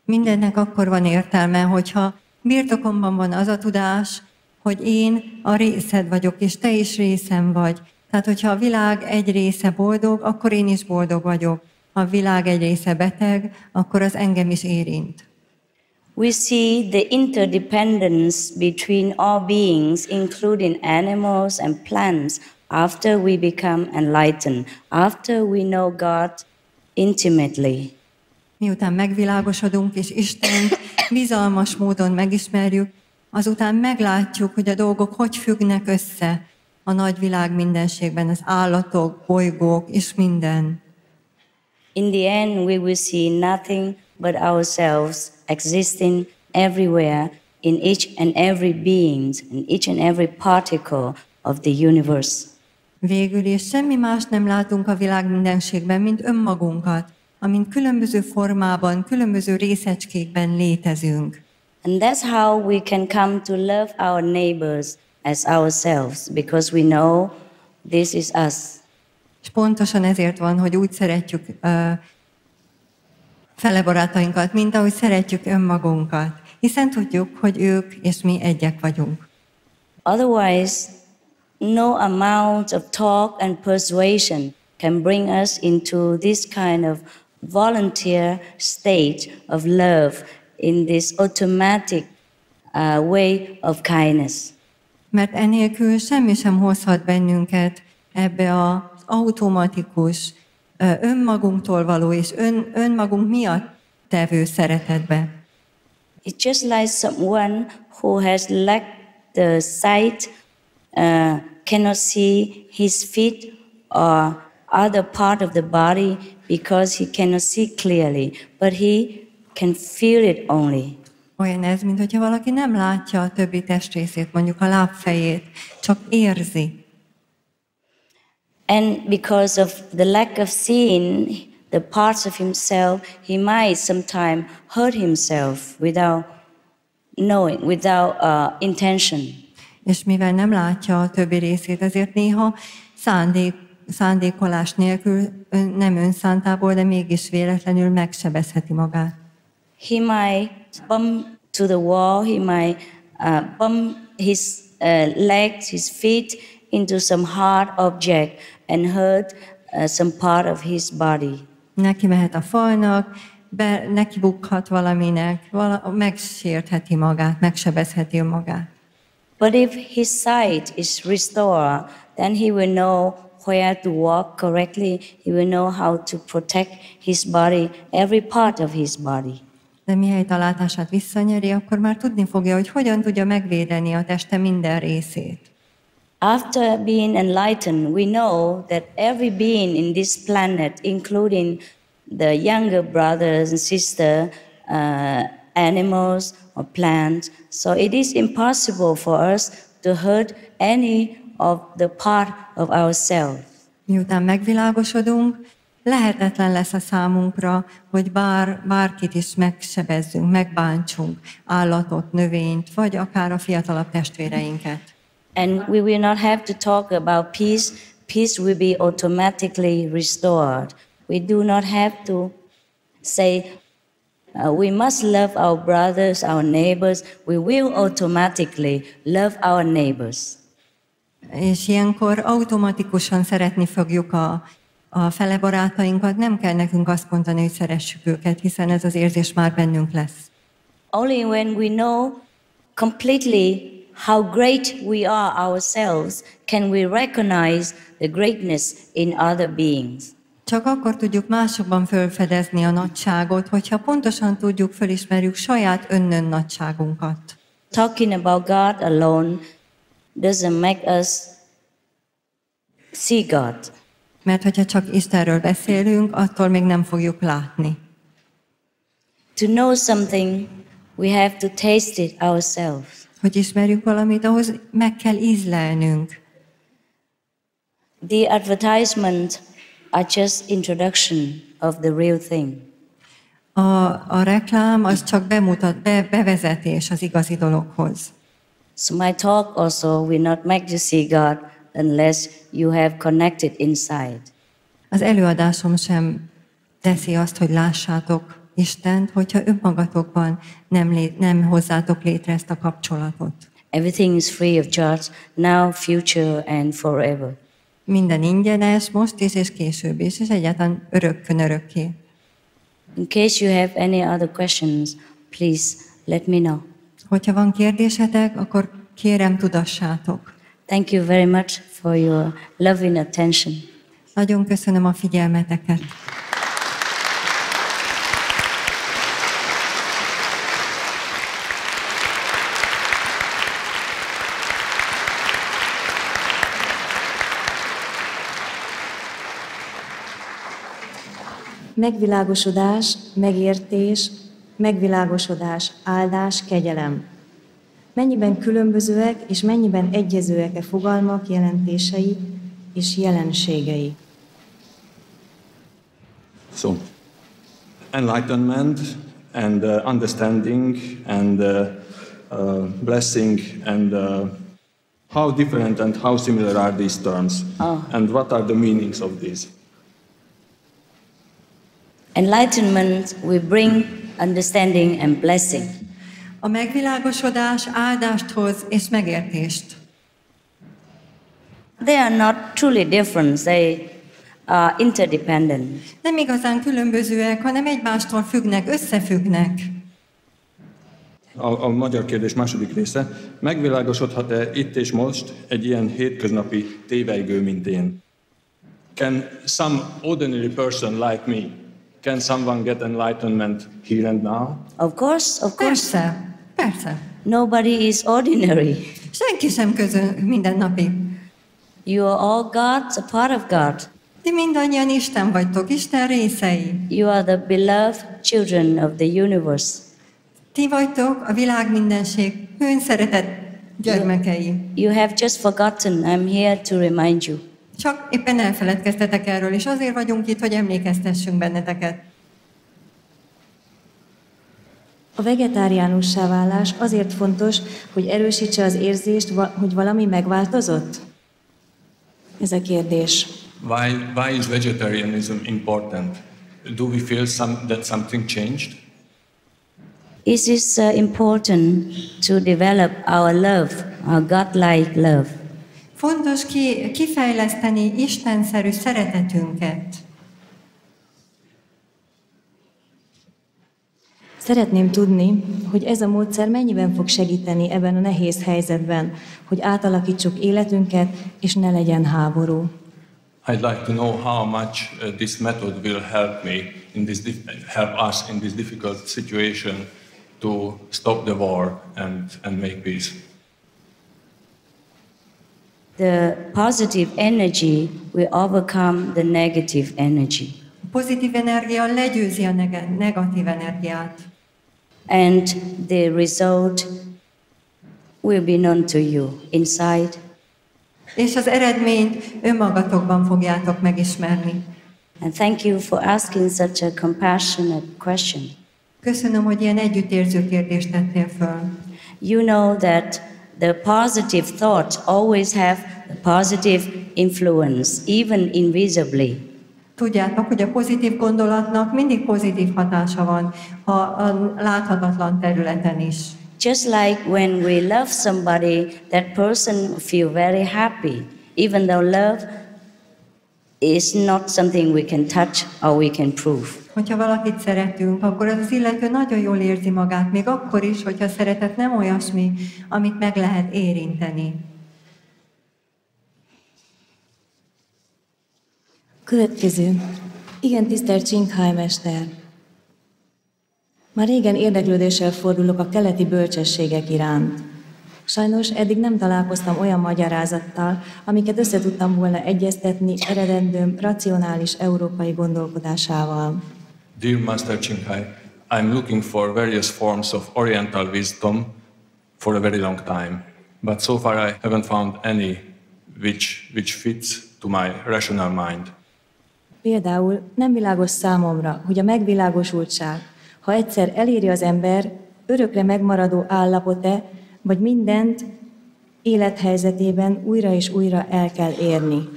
Speaker 4: Mindennek akkor van értelme, hogyha birtokomban van az a tudás, hogy én a részed vagyok, és te is részem vagy. Tehát, hogyha a világ egy része boldog, akkor én is boldog vagyok. Ha a világ egy része beteg, akkor az engem is érint.
Speaker 3: We see the interdependence between all beings, including animals and plants, after we become enlightened, after we know God intimately.
Speaker 4: Miután megvilágosodunk, és Istent bizalmas módon megismerjük, azután meglátjuk, hogy a dolgok hogy függnek össze a nagy világ mindenségben, az állatok, bolygók és minden.
Speaker 3: In the end, we will see nothing but ourselves existing everywhere in each and every being, in each and every particle of the universe.
Speaker 4: Végül is semmi más nem látunk a világ mindenségben, mint önmagunkat, amint különböző formában, különböző részecskékben létezünk.
Speaker 3: And that's how we can come to love our neighbors as ourselves, because we know this is us.
Speaker 4: És pontosan ezért van, hogy úgy szeretjük fele barátainkat, mint ahogy szeretjük önmagunkat, hiszen tudjuk, hogy ők és mi egyek vagyunk.
Speaker 3: Otherwise, no amount of talk and persuasion can bring us into this kind of volunteer state of love in this automatic way of kindness.
Speaker 4: Mert enélkül semmi sem hozhat bennünket ebbe az automatikus, önmagunktól való és önmagunk miatt tevő szeretetbe.
Speaker 3: It's just like someone who has lacked the sight, cannot see his feet or other part of the body because he cannot see clearly, but he can feel it only.
Speaker 4: Olyan ez, mint hogyha valaki nem látja a többi testrészét, mondjuk a lábfejét, csak érzi.
Speaker 3: And because of the lack of seeing the parts of himself, he might sometimes hurt himself without knowing, without intention.
Speaker 4: És mivel nem látja a többi részét, ezért néha szándékolás nélkül, nem önszántából, de mégis véletlenül megsebezheti magát.
Speaker 3: He might bump to the wall, he might bump his legs, his feet into some hard object and hurt some part of his body.
Speaker 4: Neki mehet a falnak, neki bukhat valaminek, megsértheti magát, megsebezheti magát.
Speaker 3: But if his sight is restored, then he will know where to walk correctly. He will know how to protect his body, every part of his body.
Speaker 4: De mihelyt a látását visszanyeri, akkor már tudni fogja, hogy hogyan tudja megvédeni a teste minden részét.
Speaker 3: After being enlightened, we know that every being in this planet, including the younger brothers and sisters, animals or plants, so it is impossible for us to hurt any of the part of ourselves.
Speaker 4: Miután megvilágosodunk, lehetetlen lesz a számunkra, hogy bárkit is megsebezzünk, megbántsunk, állatot, növényt, vagy akár a fiatalabb testvéreinket.
Speaker 3: And we will not have to talk about peace. Peace will be automatically restored. We do not have to say, we must love our brothers, our neighbors. We will automatically love our neighbors.
Speaker 4: És ilyenkor automatikusan szeretni fogjuk a fele barátainkat, nem kell nekünk azt mondani, hogy szeressük őket, hiszen ez az érzés már bennünk lesz.
Speaker 3: Only when we know completely how great we are ourselves can we recognize the greatness in other beings.
Speaker 4: Csak akkor tudjuk másokban felfedezni a nagyságot, hogyha pontosan tudjuk, felismerjük saját önnön nagyságunkat.
Speaker 3: Talking about God alone doesn't make us see God.
Speaker 4: Mert hogyha csak Istenről beszélünk, attól még nem fogjuk látni.
Speaker 3: To know something, we have to taste it ourselves.
Speaker 4: Hogy ismerjük valamit, ahhoz meg kell ízlelnünk.
Speaker 3: The advertisement are just introduction of the real thing.
Speaker 4: A reklám az csak bevezetés az igazi dologhoz.
Speaker 3: So my talk also will not make you see God unless you have connected inside.
Speaker 4: Az előadásom sem teszi azt, hogy lássátok Istent, hogyha önmagatokban nem hozzátok létre ezt a kapcsolatot.
Speaker 3: Everything is free of charge, now, future and forever.
Speaker 4: Minden ingyenes, most is és később is, és egyáltalán örökkön örökké.
Speaker 3: In case you have any other questions, please let me know.
Speaker 4: Hogyha van kérdésetek, akkor kérem tudassátok.
Speaker 3: Thank you very much for your loving attention.
Speaker 4: Nagyon köszönöm a figyelmeteket.
Speaker 1: Megvilágosodás, megértés, megvilágosodás, áldás, kegyelem. Mennyiben különbözőek és mennyiben egyezőek-e fogalmak, jelentései és jelenségei?
Speaker 5: So, enlightenment and understanding and blessing and how different and how similar are these terms? And what are the meanings of these?
Speaker 3: Enlightenment will bring understanding and blessing.
Speaker 4: A megvilágosodás áldást hoz és megértést.
Speaker 3: they are not truly different. They are interdependent.
Speaker 4: Nem igazán különbözőek, hanem egymástól függnek, összefüggnek.
Speaker 5: A magyar kérdés második része. Megvilágosodhat-e itt és most egy ilyen hétköznapi tévelygő, mint én? Can some ordinary person like me, can someone get enlightenment here and now?
Speaker 3: Of course.
Speaker 4: Persze, persze.
Speaker 3: Nobody is ordinary.
Speaker 4: Senki sem mindennapi.
Speaker 3: You are all gods, a part of God.
Speaker 4: Ti mindannyian Isten vagytok, Isten részei.
Speaker 3: You are the beloved children of the universe.
Speaker 4: Ti vagytok a világ mindenség szeretett gyermekei.
Speaker 3: You have just forgotten. I'm here to remind you.
Speaker 4: Csak éppen elfeledkeztetek erről, és azért vagyunk itt, hogy emlékeztessünk benneteket.
Speaker 1: A vegetáriánussá válás azért fontos, hogy erősítse az érzést, hogy valami megváltozott? Ez a kérdés.
Speaker 5: Why is vegetarianism important? Do we feel that something changed?
Speaker 3: It is important to develop our love, our godlike love.
Speaker 4: Fontos kifejleszteni istenszerű szeretetünket.
Speaker 1: Szeretném tudni, hogy ez a módszer mennyiben fog segíteni ebben a nehéz helyzetben, hogy átalakítsuk életünket, és ne legyen háború.
Speaker 5: I'd like to know how much this method will help me help us in this difficult situation to stop the war and make peace.
Speaker 3: The positive energy will overcome the negative energy.
Speaker 4: A pozitív energia legyőzi a negatív energiát.
Speaker 3: And the result will be known to you inside.
Speaker 4: És az eredményt önmagatokban fogjátok megismerni.
Speaker 3: And thank you for asking such a compassionate question.
Speaker 4: Köszönöm, hogy ilyen együttérző kérdést tettél föl.
Speaker 3: You know that the positive thoughts always have a positive influence, even invisibly.
Speaker 4: Tudjátok, hogy a pozitív gondolatnak mindig pozitív hatása van, ha a láthatatlan területen is.
Speaker 3: Just like when we love somebody, that person feel very happy, even though love is not something we can touch or we can prove.
Speaker 4: Hogyha valakit szeretünk, akkor az illető nagyon jól érzi magát, még akkor is, hogyha a szeretet nem olyasmi, amit meg lehet érinteni.
Speaker 1: Következő. Igen, tisztelt Csinkhaj mester. Már régen érdeklődéssel fordulok a keleti bölcsességek iránt. Sajnos eddig nem találkoztam olyan magyarázattal, amiket össze tudtam volna egyeztetni eredendőm racionális európai gondolkodásával.
Speaker 5: Dear Master Chinkhai, I'm looking for various forms of Oriental wisdom for a very long time, but so far I haven't found any which fits to my rational mind.
Speaker 1: Például nem világos számomra, hogy a megvilágosultság, ha egyszer eléri az ember, örökre megmaradó állapot-e, vagy mindent élethelyzetében újra és újra el kell érni.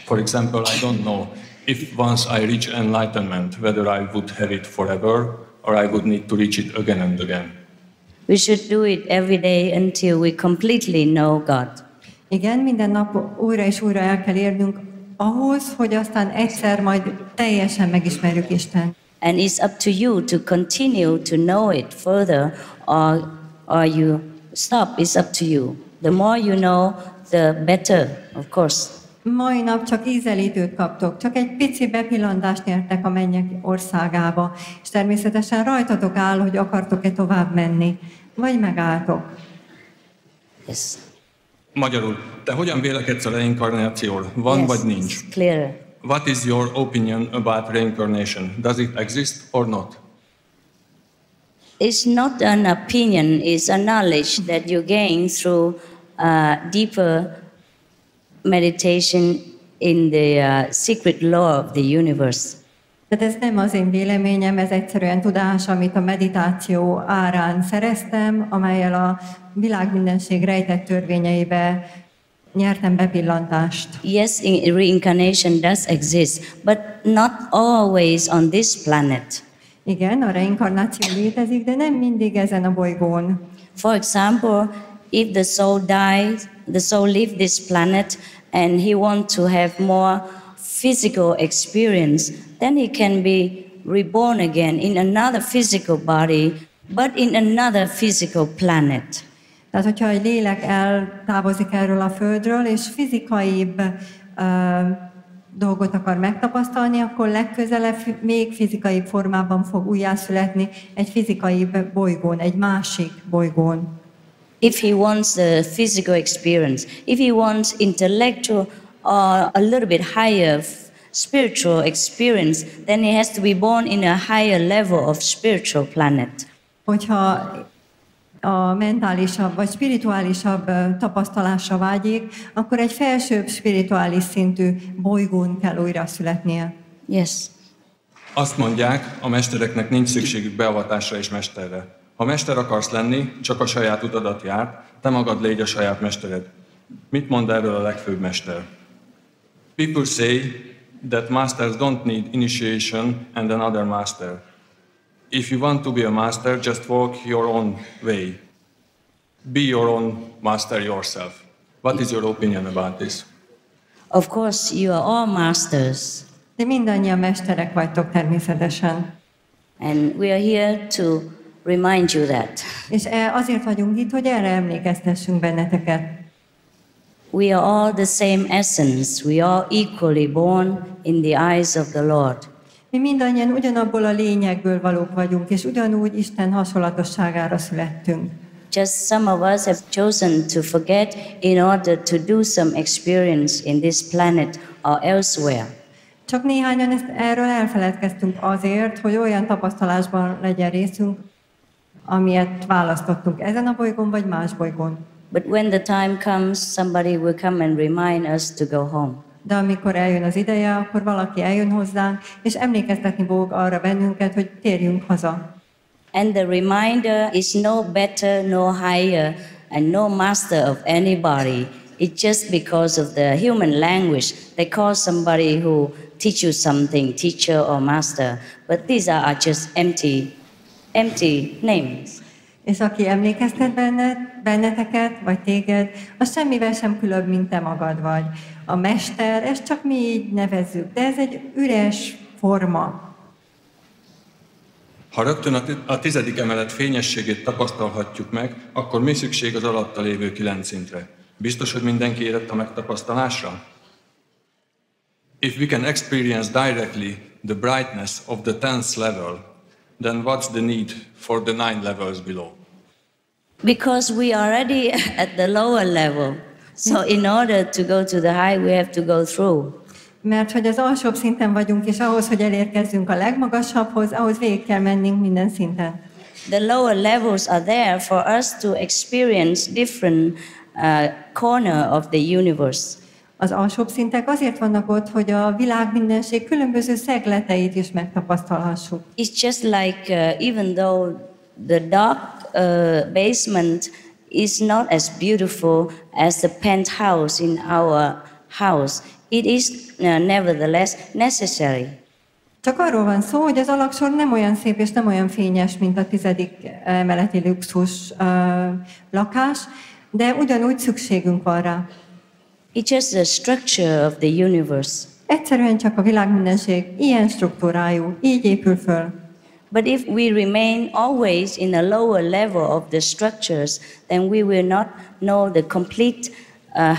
Speaker 5: For example, I don't know if once I reach enlightenment, whether I would have it forever or I would need to reach it again and again.
Speaker 3: We should do it every day until we completely know God.
Speaker 4: Igen, minden nap újra és újra el kell érnünk ahhoz, hogy aztán egyszer majd teljesen megismerjük Istent.
Speaker 3: And it's up to you to continue to know it further or you stop. It's up to you. The more you know, the better, of course.
Speaker 4: Mai nap csak ízelítőt kaptok, csak egy pici bepillantást nyertek a mennyek országába, és természetesen rajtatok áll, hogy akartok-e tovább menni, vagy megálltok.
Speaker 3: Yes.
Speaker 5: Magyarul, te hogyan vélekedsz a reinkarnációról? Van
Speaker 3: Yes,
Speaker 5: vagy nincs?
Speaker 3: it's clearer.
Speaker 5: What is your opinion about reincarnation? Does it exist or not?
Speaker 3: It's not an opinion, it's a knowledge that you gain through deeper meditation in the secret law of the universe.
Speaker 4: Tehát ez nem az én véleményem, ez egyszerűen tudás, amit a meditáció árán szereztem, amellyel a világ mindenség rejtett törvényeibe nyertem bepillantást.
Speaker 3: Yes, reincarnation does exist, but not always on this planet.
Speaker 4: Igen, a reinkarnáció létezik, de nem mindig ezen a bolygón.
Speaker 3: For example, if the soul dies, the soul leaves this planet and he wants to have more physical experience, then he can be reborn again in another physical body, but in another physical planet.
Speaker 4: Tehát, hogyha egy lélek eltávozik erről a földről, és fizikaibb dolgot akar megtapasztalni, akkor legközelebb még fizikai formában fog újjászületni egy fizikai bolygón, egy másik bolygón.
Speaker 3: If he wants the physical experience, if he wants intellectual or a little bit higher spiritual experience, then he has to be born in a higher level of spiritual planet.
Speaker 4: Hogyha a mentálisabb vagy spirituálisabb tapasztalásra vágyik, akkor egy felsőbb spirituális szintű bolygón kell újra születnie.
Speaker 3: Yes.
Speaker 5: Azt mondják, a mestereknek nincs szükségük beavatásra és mesterre. Ha mester akarsz lenni, csak a saját utadat jár, te magad légy a saját mestered. Mit mond erről a legfőbb mester? People say that masters don't need initiation and another master. If you want to be a master, just walk your own way. Be your own master yourself. What is your opinion about this?
Speaker 3: Of course, you are all masters.
Speaker 4: De mindannyian mesterek vagytok természetesen.
Speaker 3: And we are here to remind you that.
Speaker 4: És azért vagyunk itt, hogy erre emlékeztessünk benneteket.
Speaker 3: We are all the same essence. We are equally born in the eyes of the Lord.
Speaker 4: Mi mindannyian ugyanabból a lényegből valók vagyunk, és ugyanúgy Isten hasonlatosságára születtünk.
Speaker 3: Just some of us have chosen to forget in order to do some experience in this planet or elsewhere.
Speaker 4: Csak néhányan erről elfeledkeztünk azért, hogy olyan tapasztalásban legyen részünk, amilyet választottunk ezen a bolygón vagy más bolygón.
Speaker 3: But when the time comes, somebody will come and remind us to go home.
Speaker 4: De amikor eljön az ideje, akkor valaki eljön hozzánk, és emlékeztetni fog arra bennünket, hogy térjünk haza.
Speaker 3: And the reminder is no better, no higher, and no master of anybody. It's just because of the human language. They call somebody who teach you something, teacher or master. But these are just empty names.
Speaker 4: És aki emlékeztet benneteket, vagy téged, az semmivel sem különb, mint te magad vagy. A mester, ezt csak mi így nevezzük, de ez egy üres forma.
Speaker 5: Ha rögtön a 10. emelet fényességét tapasztalhatjuk meg, akkor mi szükség az alatta lévő 9 szintre? Biztos, hogy mindenki érett a megtapasztalásra? If we can experience directly the brightness of the 10th level, then what's the need for the 9 levels below?
Speaker 3: Because we are already at the lower level. So in order to go to the high, we have to go through.
Speaker 4: Mert hogy az alsóbb szinten vagyunk, és ahhoz, hogy elérkezzünk a legmagasabbhoz, ahhoz végig kell mennünk minden szinten.
Speaker 3: The lower levels are there for us to experience different corner of the universe.
Speaker 4: Az alsóbb szintek azért vannak ott, hogy a világ mindenség különböző szegleteit is megtapasztalhassuk.
Speaker 3: It's just like even though the dark basement is not as beautiful as the penthouse in our house, it is nevertheless necessary.
Speaker 4: Csak arról van szó, hogy az alaksor nem olyan szép és nem olyan fényes, mint a 10. emeleti luxus lakás, de ugyanúgy szükségünk van rá.
Speaker 3: It's just the structure of the universe.
Speaker 4: Egyszerűen csak a világ mindenség ilyen struktúrájú, így épül föl.
Speaker 3: But if we remain always in a lower level of the structures, then we will not know the complete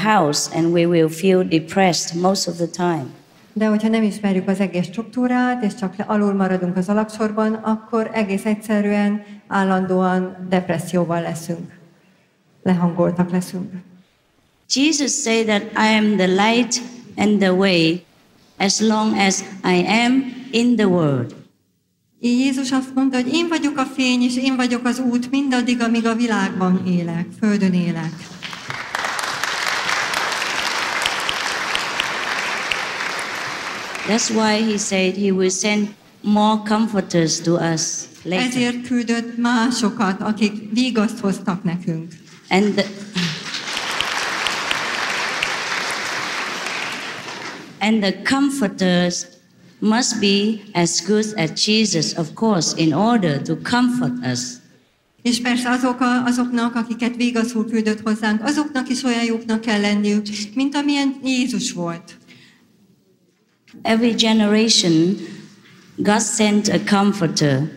Speaker 3: house and we will feel depressed most of the time.
Speaker 4: De hogyha nem ismerjük az egész struktúrát, és csak alul maradunk az alaksorban, akkor egész egyszerűen állandóan depresszióban leszünk. Lehangoltak leszünk.
Speaker 3: Jesus said that I am the light and the way as long as I am in the world.
Speaker 4: Így Jézus azt mondta, hogy én vagyok a fény, és én vagyok az út mindaddig, amíg a világban élek, földön élek.
Speaker 3: That's why he said he will send more comforters to us later.
Speaker 4: Ezért küldött másokat, akik vigaszt hoztak nekünk.
Speaker 3: And the comforters must be as good as Jesus, of course, in order to comfort us.
Speaker 4: És persze azoknak, akiket Végasz úr küldött hozzánk, azoknak is olyan jóknak kell lenniük, mint amilyen Jézus volt.
Speaker 3: Every generation, God sent a comforter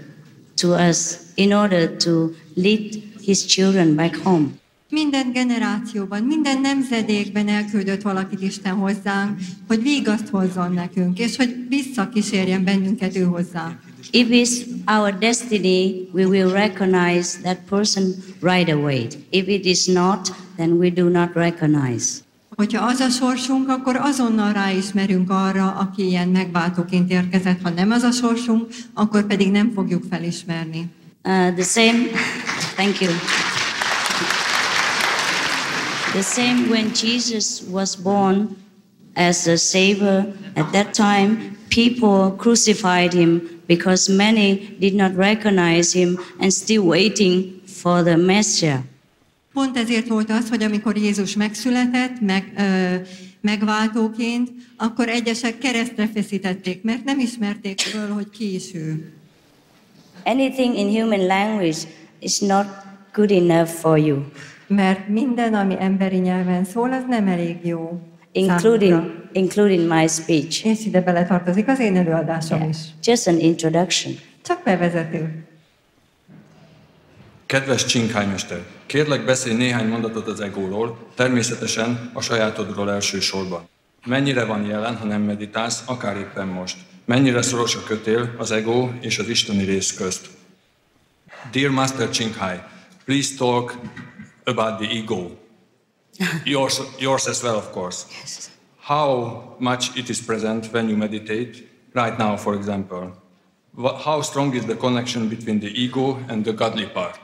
Speaker 3: to us in order to lead his children back home.
Speaker 4: Minden generációban, minden nemzedékben elküldött valakit Isten hozzánk, hogy vígaszt hozzon nekünk, és hogy visszakísérjen bennünket ő hozzá.
Speaker 3: If it's our destiny, we will recognize that person right away. If it is not, then we do not recognize.
Speaker 4: Hogyha az a sorsunk, akkor azonnal ráismerünk arra, aki ilyen megváltóként érkezett. Ha nem az a sorsunk, akkor pedig nem fogjuk felismerni.
Speaker 3: Thank you. The same when Jesus was born as a Savior, at that time people crucified him because many did not recognize him and still waiting for the Messiah.
Speaker 4: Pont ezért volt az, hogy amikor Jézus megszületett, megváltóként, akkor egyesek keresztre feszítették, mert nem ismerték föl, hogy ki is ő.
Speaker 3: Anything in human language is not good enough for you.
Speaker 4: Mert minden, ami emberi nyelven szól, az nem elég jó.
Speaker 3: Including my speech.
Speaker 4: És ide beletartozik az én előadásom is.
Speaker 3: Just an introduction.
Speaker 4: Csak bevezető.
Speaker 5: Kedves Csinkhálymester, kérlek beszélj néhány mondatot az egóról, természetesen a sajátodról elsősorban. Mennyire van jelen, ha nem meditálsz, akár éppen most? Mennyire szoros a kötél az ego és az isteni rész közt? Dear Master Chinkhai, please talk about the ego. Yours as well, of course.
Speaker 3: Yes.
Speaker 5: How much it is present when you meditate, right now, for example. How strong is the connection between the ego and the godly part?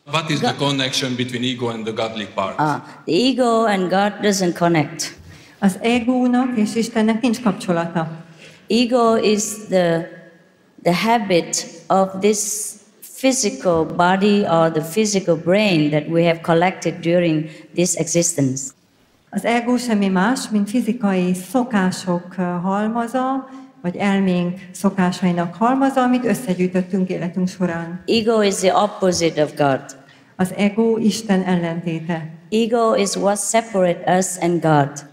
Speaker 5: What is the connection between ego and the godly part?
Speaker 3: The ego and God doesn't connect.
Speaker 4: Az egónak és Istennek nincs kapcsolata.
Speaker 3: Ego is the habit of this physical body or the physical brain that we have collected during this existence.
Speaker 4: Az ego semmi más, mint fizikai szokások halmaza, vagy elménk szokásainak halmaza, amit összegyűjtöttünk életünk során.
Speaker 3: Ego is the opposite of God.
Speaker 4: Az ego Isten ellentéte.
Speaker 3: Ego is what separates us and God.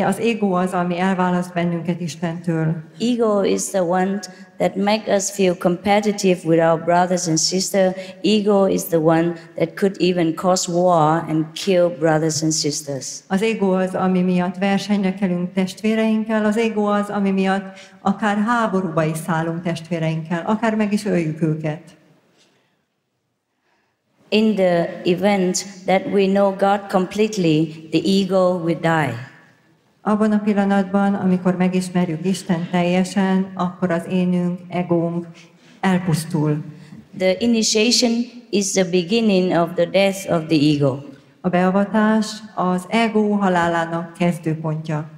Speaker 4: Az ego az, ami elválaszt bennünket Istentől.
Speaker 3: Ego is the one that makes us feel competitive with our brothers and sisters. Ego is the one that could even cause war and kill brothers and sisters.
Speaker 4: Az ego az, ami miatt versenyre kelünk testvéreinkkel, az ego az, ami miatt akár háborúba is szállunk testvéreinkkel, akár meg is öljük őket.
Speaker 3: In the event that we know God completely, the ego will die.
Speaker 4: Abban a pillanatban, amikor megismerjük Isten teljesen, akkor az énünk, egónk elpusztul.
Speaker 3: The initiation is the beginning of the death of the ego.
Speaker 4: A beavatás az ego halálának kezdőpontja.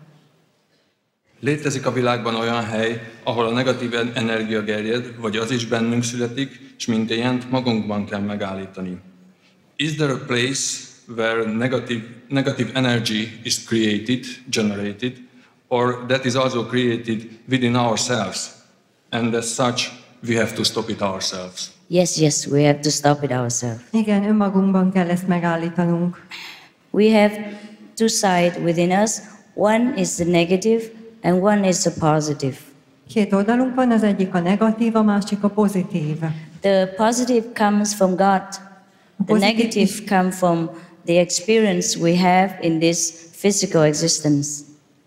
Speaker 5: Létezik a világban olyan hely, ahol a negatív energia gerjed, vagy az is bennünk születik, és mintélyent magunkban kell megállítani. Is there a place where negative energy is created, generated, or that is also created within ourselves, and as such we have to stop it ourselves?
Speaker 3: Yes, we have to stop it ourselves.
Speaker 4: Igen, önmagunkban kell ezt megállítanunk.
Speaker 3: We have two sides within us. One is the negative and one is the positive.
Speaker 4: Két oldalunk van, az egyik a negatív, a másik a pozitív.
Speaker 3: The positive comes from God. The negative comes from the experience we have in this physical existence.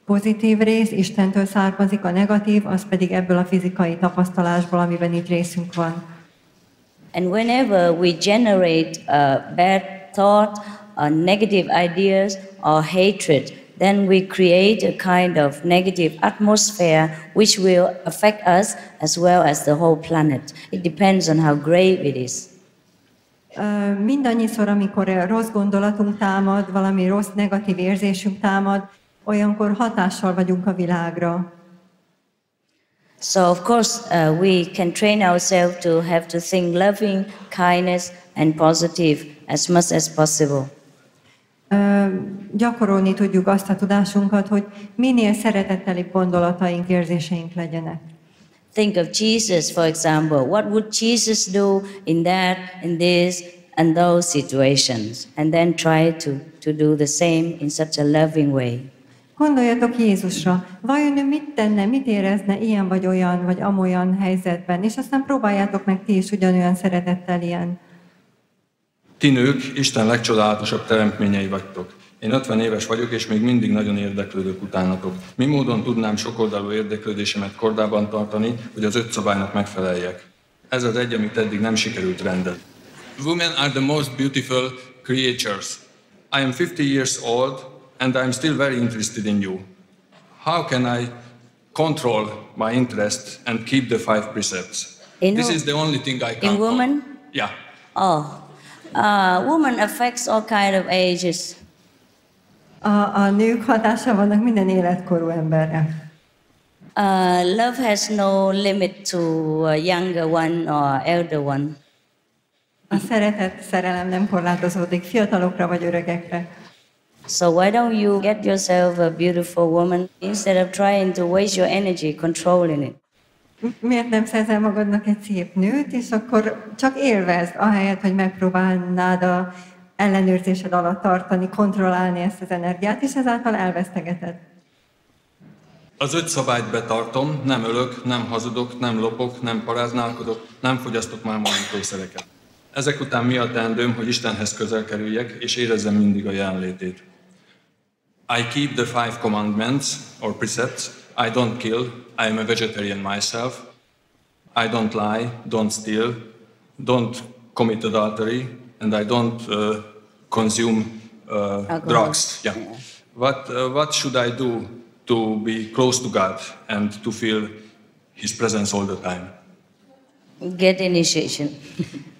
Speaker 4: Pozitív rész Istentől származik, a negatív, az pedig ebből a fizikai tapasztalásból, amiben itt részünk van.
Speaker 3: And whenever we generate a bad thought, negative ideas, or hatred, then we create a kind of negative atmosphere which will affect us as well as the whole planet. It depends on how grave it is.
Speaker 4: Mindannyiszor, amikor rossz gondolatunk támad, valami rossz, negatív érzésünk támad, olyankor hatással vagyunk a világra.
Speaker 3: So of course we can train ourselves to have to think loving, kindness and positive as much as possible.
Speaker 4: Gyakorolni tudjuk azt a tudásunkat, hogy minél szeretettelibb gondolataink, érzéseink legyenek.
Speaker 3: think of Jesus, for example. What would Jesus do in that, in this, and those situations? And then try to do the same in such a loving way.
Speaker 4: Gondoljatok Jézusra. Vajon ő mit tenne, mit érezne ilyen vagy olyan, vagy amolyan helyzetben, és aztán próbáljátok meg ti is ugyanolyan szeretettel ilyen.
Speaker 5: Ti nők Isten legcsodálatosabb teremtményei vagytok. Én 50 éves vagyok, és még mindig nagyon érdeklődök utánatok. Mi módon tudnám sokoldalú érdeklődésemet kordában tartani, hogy az 5 szabálynak megfeleljek? Ez az egy, amit eddig nem sikerült rendezni. Women are the most beautiful creatures. I am 50 years old, and I am still very interested in you. How can I control my interest and keep the 5 precepts? This is the only thing I can.
Speaker 3: In woman?
Speaker 5: Yeah.
Speaker 3: Oh, woman affects all kind of ages.
Speaker 4: A nők hatása vannak minden életkorú emberre.
Speaker 3: Love has no limit to a younger one or elder one.
Speaker 4: A szeretet, szerelem nem korlátozódik fiatalokra vagy öregekre.
Speaker 3: So why don't you get yourself a beautiful woman instead of trying to waste your energy controlling it?
Speaker 4: Miért nem szerzel magadnak egy szép nőt, és akkor csak élvezd, ahelyett, hogy megpróbálnád a ellenőrzésed alatt tartani, kontrollálni ezt az energiát, és ezáltal elvesztegeted.
Speaker 5: Az 5 szabályt betartom, nem ölök, nem hazudok, nem lopok, nem paráználkodok, nem fogyasztok mámolítószereket. Ezek után mi a teendőm, hogy Istenhez közel kerüljek, és érezzem mindig a jelenlétét. I keep the 5 commandments, or precepts. I don't kill, I am a vegetarian myself. I don't lie, don't steal, don't commit adultery, and I don't consume drugs. Yeah. What should I do to be close to God and to feel His presence all the time?
Speaker 3: Get initiation.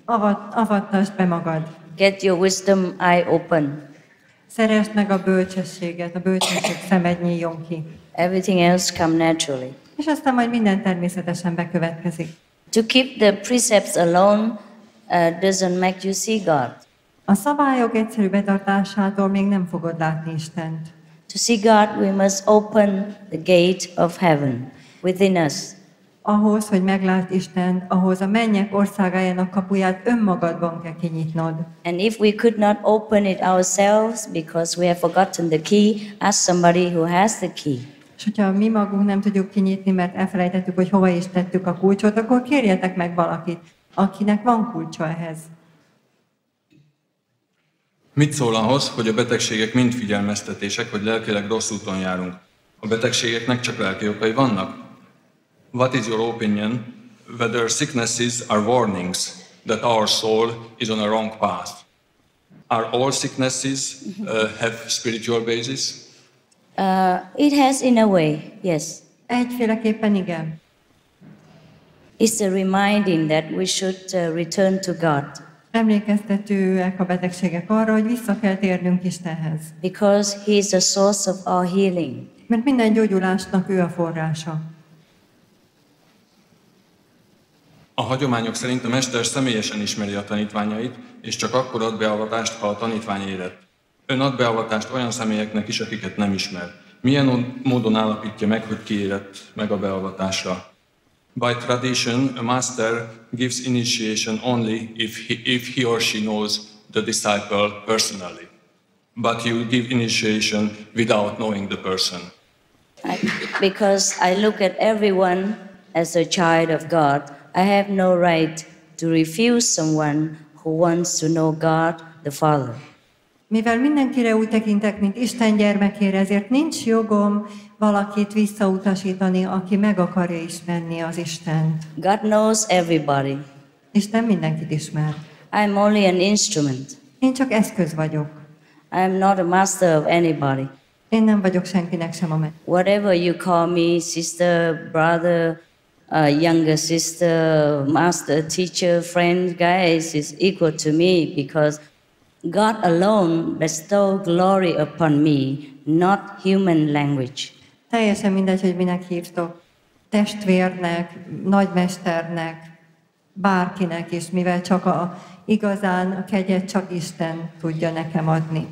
Speaker 4: Avattasd be magad.
Speaker 3: Get your wisdom eye open.
Speaker 4: Szeresd meg a bölcsességet, a bölcsesség szemed nyíljon ki.
Speaker 3: Everything else come naturally.
Speaker 4: És aztán majd minden természetesen bekövetkezik.
Speaker 3: To keep the precepts alone doesn't make you see God.
Speaker 4: A szabályok egyszerű betartásától még nem fogod látni Istent.
Speaker 3: To see God, we must open the gate of heaven within us.
Speaker 4: Ahhoz, hogy meglát Istent, ahhoz a mennyek országájának kapuját önmagadban kell kinyitnod.
Speaker 3: And if we could not open it ourselves because we have forgotten the key, ask somebody who has the key.
Speaker 4: És hogyha mi magunk nem tudjuk kinyitni, mert elfelejtettük, hogy hova is tettük a kulcsot, akkor kérjetek meg valakit, akinek van kulcsa ehhez.
Speaker 5: Mit szól ahhoz, hogy a betegségek mind figyelmeztetések, hogy lelkileg rossz úton járunk? A betegségeknek csak lelki okai vannak? What is your opinion whether sicknesses are warnings that our soul is on a wrong path? Are all sicknesses have spiritual basis?
Speaker 3: It has in a way, yes.
Speaker 4: Egyféleképpen igen.
Speaker 3: It's a reminding that we should return to God.
Speaker 4: Emlékeztetőek a betegségek arra, hogy vissza kell térnünk Istenhez.
Speaker 3: Because He is the source of our healing.
Speaker 4: Mert minden gyógyulásnak ő a forrása.
Speaker 5: A hagyományok szerint a mester személyesen ismeri a tanítványait, és csak akkor ad beavatást, ha a tanítvány érett. Ön ad beavatást olyan személyeknek is, akiket nem ismer. Milyen módon állapítja meg, hogy ki érett meg a beavatásra? By tradition, a master gives initiation only if he or she knows the disciple personally. But you give initiation without knowing the person.
Speaker 3: Because I look at everyone as a child of God, I have no right to refuse someone who wants to know God the Father.
Speaker 4: Mivel mindenkire úgy tekintek, mint Isten gyermekére, ezért nincs jogom valakit visszautasítani, aki meg akarja ismerni az Istent.
Speaker 3: God knows everybody.
Speaker 4: Isten mindenkit ismer.
Speaker 3: I'm only an instrument.
Speaker 4: Én csak eszköz vagyok.
Speaker 3: I'm not a master of anybody.
Speaker 4: Én nem vagyok senkinek sem a meg.
Speaker 3: Whatever you call me, sister, brother, younger sister, master, teacher, friend, guys, is equal to me because God alone bestowed glory upon me, not human language.
Speaker 4: Teljesen mindegy, hogy minek hívtok. Testvérnek, nagymesternek, bárkinek is, mivel csak igazán a kegyet csak Isten tudja nekem adni.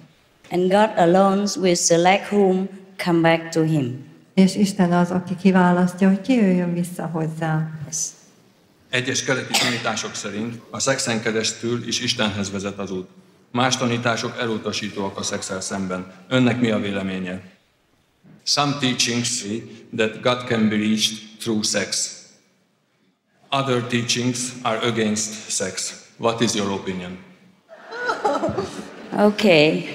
Speaker 3: And God alone will select whom come back to Him.
Speaker 4: És Isten az, aki kiválasztja, hogy ki jöjjön vissza hozzá.
Speaker 3: Yes.
Speaker 5: Egyes keleti tanítások szerint a szexen keresztül is Istenhez vezet az út. Más tanítások elutasítóak a szexel szemben. Önnek mi a véleménye? Some teachings say that God can be reached through sex. Other teachings are against sex. What is your opinion?
Speaker 3: Okay.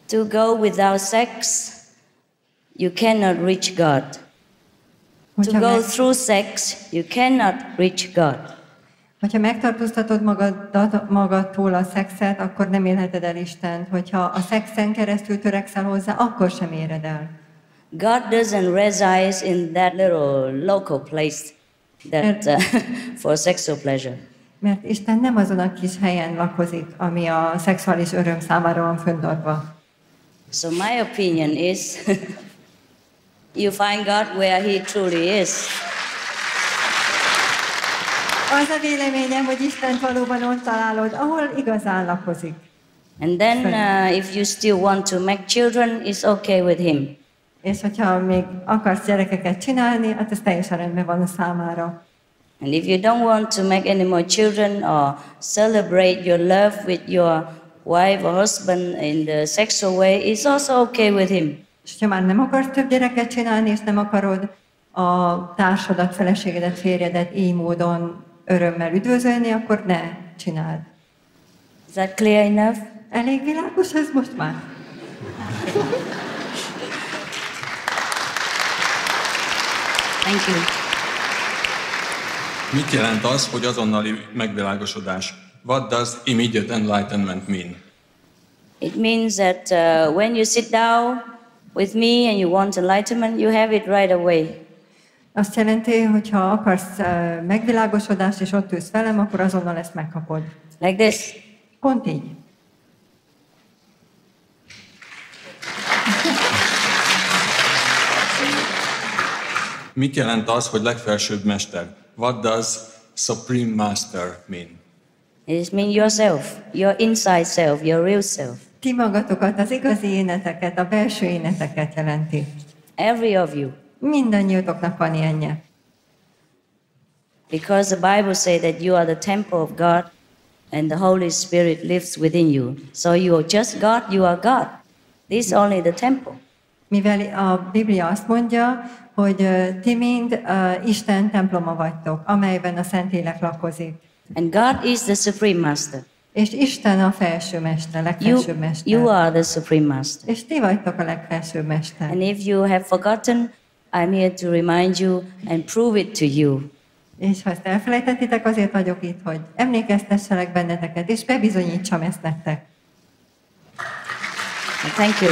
Speaker 3: To go without sex, you cannot reach God. To go through sex, you cannot reach God.
Speaker 4: Hogyha megtartóztatod magadtól a szexet, akkor nem élheted el Istent. Hogyha a szexen keresztül törekszel hozzá, akkor sem éred el.
Speaker 3: God doesn't reside in that little local place that for sexual pleasure.
Speaker 4: Mert Isten nem azon a kis helyen lakozik, ami a szexuális öröm számára van föntartva.
Speaker 3: So my opinion is, you find God where He truly is.
Speaker 4: Az a véleményem, hogy Istent valóban ott találod, ahol igazán lakozik.
Speaker 3: And then if you still want to make children, it's okay with Him.
Speaker 4: És hogyha még akarsz gyerekeket csinálni, hát ez teljesen rendben van a számára.
Speaker 3: And if you don't want to make any more children or celebrate your love with your wife or husband in the sexual way, it's also okay with Him.
Speaker 4: És ha már nem akarsz több gyereket csinálni, és nem akarod a társadat, feleségedet, férjedet így módon örömmel üdvözölni, akkor ne csináld.
Speaker 3: Is that clear enough?
Speaker 4: Elég világos ez most már?
Speaker 3: Thank you.
Speaker 5: Mit jelent az, hogy azonnali megvilágosodás? What does immediate enlightenment mean?
Speaker 3: It means that when you sit down with me and you want enlightenment, you have it right away.
Speaker 4: Azt jelenti, hogy ha akarsz megvilágosodást, és ott ülsz velem, akkor azonnal ezt megkapod.
Speaker 3: Like this.
Speaker 4: Pont így.
Speaker 5: Mit jelent az, hogy legfelsőbb mester? What does supreme master mean?
Speaker 3: It means yourself, your inside self, your real self.
Speaker 4: Ti magatokat, az igazi éneteket, a belső éneteket jelenti.
Speaker 3: Every of you.
Speaker 4: Mindannyiótoknak van ilyenje.
Speaker 3: Because the Bible says that you are the temple of God and the Holy Spirit lives within you. So you are just God, you are God. This is only the temple.
Speaker 4: Mivel a Biblia azt mondja, hogy ti mind Isten temploma vagytok, amelyben a Szentlélek lakozik.
Speaker 3: And God is the supreme master.
Speaker 4: És Isten a felső mester, legfelsőbb mester.
Speaker 3: You are the supreme master.
Speaker 4: És ti vagytok a legfelsőbb mester.
Speaker 3: And if you have forgotten, I'm here to remind you and prove it to you.
Speaker 4: És ha ezt elfelejtettétek, azért vagyok itt, hogy emlékeztesselek benneteket, és bebizonyítsam ezt nektek.
Speaker 3: Thank you.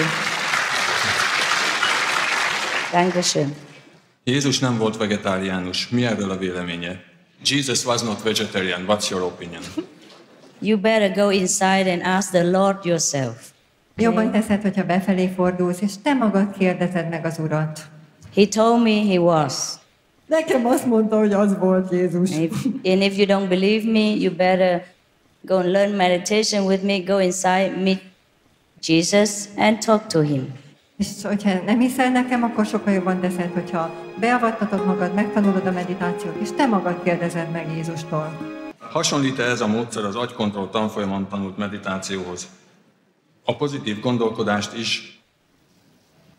Speaker 3: Dankeschön.
Speaker 5: Jézus nem volt vegetáriánus. Mi erről a véleménye? Jesus was not vegetarian. What's your opinion?
Speaker 3: You better go inside and ask the Lord yourself.
Speaker 4: Jobban teszed, hogyha befelé fordulsz, és te magad kérdezed meg az Urat.
Speaker 3: He told me he was.
Speaker 4: Nekem azt mondta, hogy az volt Jézus.
Speaker 3: And if you don't believe me, you better go and learn meditation with me, go inside, meet Jesus and talk to him.
Speaker 4: És hogyha nem hiszel nekem, akkor sokkal jobban teszed, hogyha beavattatod magad, megtanulod a meditációt, és te magad kérdezed meg Jézustól.
Speaker 5: Hasonlít-e ez a módszer az agykontroll tanfolyamon tanult meditációhoz? A pozitív gondolkodást is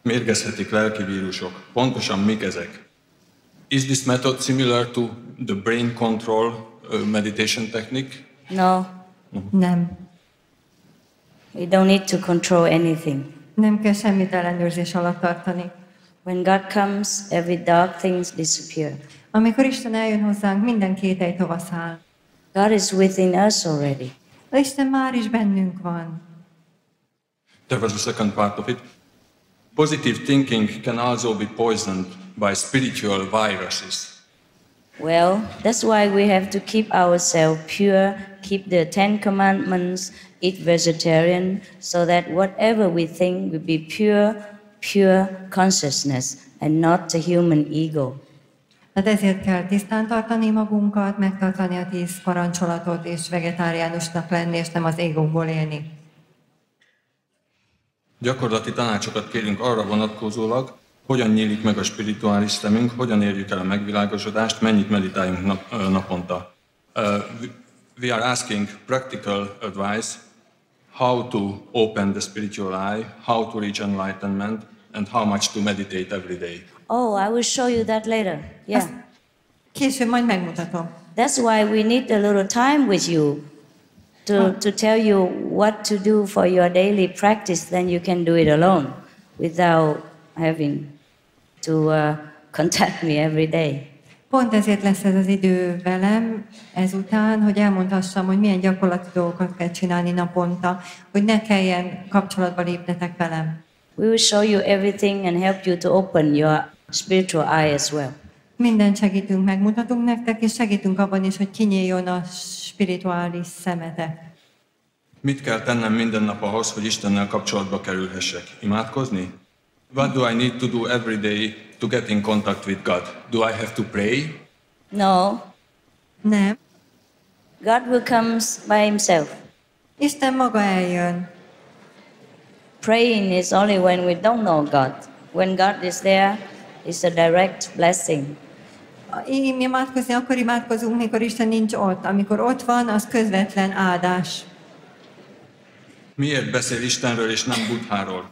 Speaker 5: mérgezhetik lelki vírusok. Pontosan mik ezek? Is this method similar to the brain control meditation technique?
Speaker 3: No,
Speaker 4: Nem.
Speaker 3: we don't need to control anything.
Speaker 4: Nem kell semmit ellenőrzés alatt tartani.
Speaker 3: When God comes, every dark thing disappears.
Speaker 4: Amikor Isten eljön hozzánk, minden kételj tovaszáll.
Speaker 3: God is within us already.
Speaker 4: De Isten már is bennünk van.
Speaker 5: There was a second part of it. Positive thinking can also be poisoned by spiritual viruses.
Speaker 3: Well, that's why we have to keep ourselves pure, keep the 10 commandments, eat vegetarian, so that whatever we think will be pure consciousness and not the human ego.
Speaker 4: Hát ezért kell tisztán tartani magunkat, megtartani a 10 parancsolatot, és vegetáriánusnak lenni, és nem az égóból élni.
Speaker 5: Gyakorlati tanácsokat kérünk arra vonatkozólag, hogyan nyílik meg a spirituális szemünk, hogyan érjük el a megvilágosodást, mennyit meditáljunk naponta. We are asking practical advice, how to open the spiritual eye, how to reach enlightenment, and how much to meditate every day.
Speaker 3: Oh, I will show you that later. Yeah.
Speaker 4: Később majd megmutatom.
Speaker 3: That's why we need a little time with you to tell you what to do for your daily practice. Then you can do it alone without having to contact me every day.
Speaker 4: Pont ezért lesz ez az idő velem ezután, hogy elmondhassam, hogy milyen gyakorlati dolgokat kell csinálni naponta, hogy ne kelljen kapcsolatba lépnetek velem.
Speaker 3: We will show you everything and help you to open your spiritual eye as well.
Speaker 4: Mindent segítünk, megmutatunk nektek, és segítünk abban is, hogy kinyíljon a spirituális szemetek.
Speaker 5: Mit kell tennem minden nap ahhoz, hogy Istennel kapcsolatba kerülhessek? Imádkozni? What do I need to do every day to get in contact with God? Do I have to pray?
Speaker 3: No,
Speaker 4: Nem.
Speaker 3: God will come by himself.
Speaker 4: Isten maga eljön.
Speaker 3: Praying is only when we don't know God. When God is there, it's a direct blessing.
Speaker 4: Imádkozni, akkor imádkozunk, mikor Isten nincs ott. Amikor ott van, az közvetlen áldás.
Speaker 5: Miért beszél Istenről és nem Buddháról?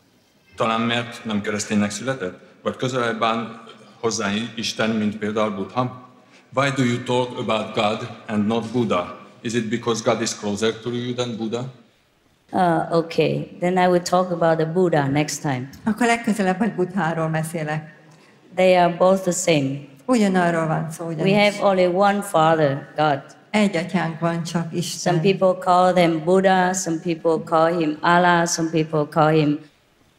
Speaker 5: Talán mert nem kereszténynek született? Vagy közelebb áll hozzá Isten, mint például Buddha? Why do you talk about God and not Buddha? Is it because God is closer to you than Buddha?
Speaker 3: Okay, then I will talk about the Buddha next time.
Speaker 4: Akkor legközelebb majd Buddháról beszélek.
Speaker 3: They are both the same.
Speaker 4: Ugyanarról van szó,
Speaker 3: We
Speaker 4: ugyanis.
Speaker 3: have only one Father, God.
Speaker 4: Egy atyánk van, csak Isten.
Speaker 3: Some people call them Buddha, some people call him Allah, some people call him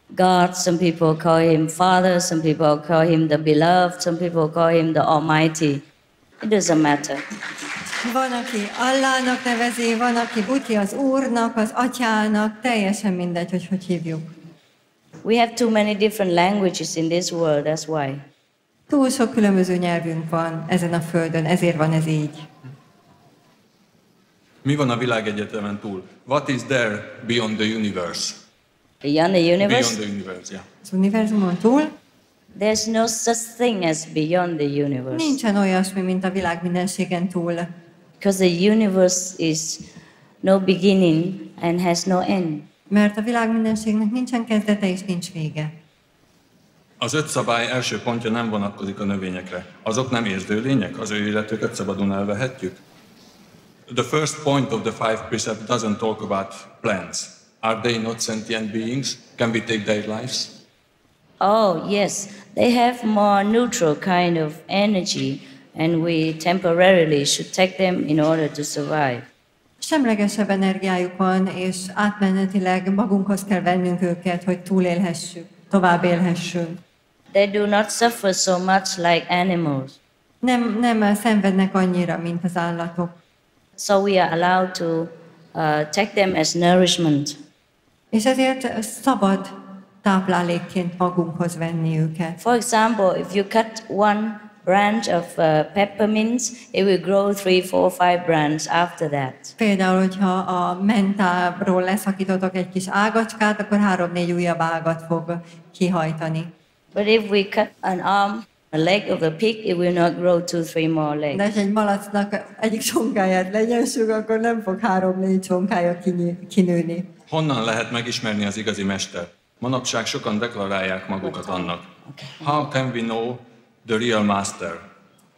Speaker 3: God, some people call him Father, some people call him the Beloved, some people call him the Almighty. It doesn't matter.
Speaker 4: Van, aki Allahnak nevezi, van, aki Buddhi az Úrnak, az Atyának, teljesen mindegy, hogy hívjuk.
Speaker 3: We have too many different languages in this world, that's why.
Speaker 4: Túl sok különböző nyelvünk van ezen a földön, ezért van ez így.
Speaker 5: Mi van a világegyetemen túl? What is there beyond the universe?
Speaker 3: Beyond the
Speaker 5: Beyond
Speaker 3: universe,
Speaker 5: the universe, yeah.
Speaker 4: Az univerzumon túl
Speaker 3: there's no such thing as beyond the universe.
Speaker 4: nincsen olyasmi, mint a világ mindenségen túl.
Speaker 3: Because the universe is no beginning and has no end.
Speaker 4: Mert a világ mindenségnek nincsen kezdete és nincs vége.
Speaker 5: Az 5 szabály első pontja nem vonatkozik a növényekre. Azok nem érző lények, az ő életüket szabadon elvehetjük. The first point of the 5 precept doesn't talk about plants. Are they not sentient beings? Can we take their lives?
Speaker 3: Oh, yes. They have more neutral kind of energy, and we temporarily should take them in order to survive.
Speaker 4: Semlegesebb energiájuk van, és átmenetileg magunkhoz kell vennünk őket, hogy túlélhessük, tovább élhessünk.
Speaker 3: They do not suffer so much like animals.
Speaker 4: Nem szenvednek annyira, mint az állatok.
Speaker 3: So we are allowed to take them as nourishment.
Speaker 4: És ezért szabad táplálékként magunkhoz venni őket.
Speaker 3: For example, if you cut one branch of peppermints, it will grow 3, 4, 5 branches after that.
Speaker 4: Például, hogyha a mentából leszakítotok egy kis ágacskát, akkor 3-4 újabb ágat fog kihajtani.
Speaker 3: But if we cut an arm, a leg of a pig, it will not grow 2, 3 more
Speaker 4: De
Speaker 3: legs.
Speaker 4: ha egy malacnak egyik sonkáját legyensük, akkor nem fog 3-4 sonkája kinőni.
Speaker 5: Honnan lehet megismerni az igazi mestert? Manapság sokan deklarálják magukat annak. How can we know the real master?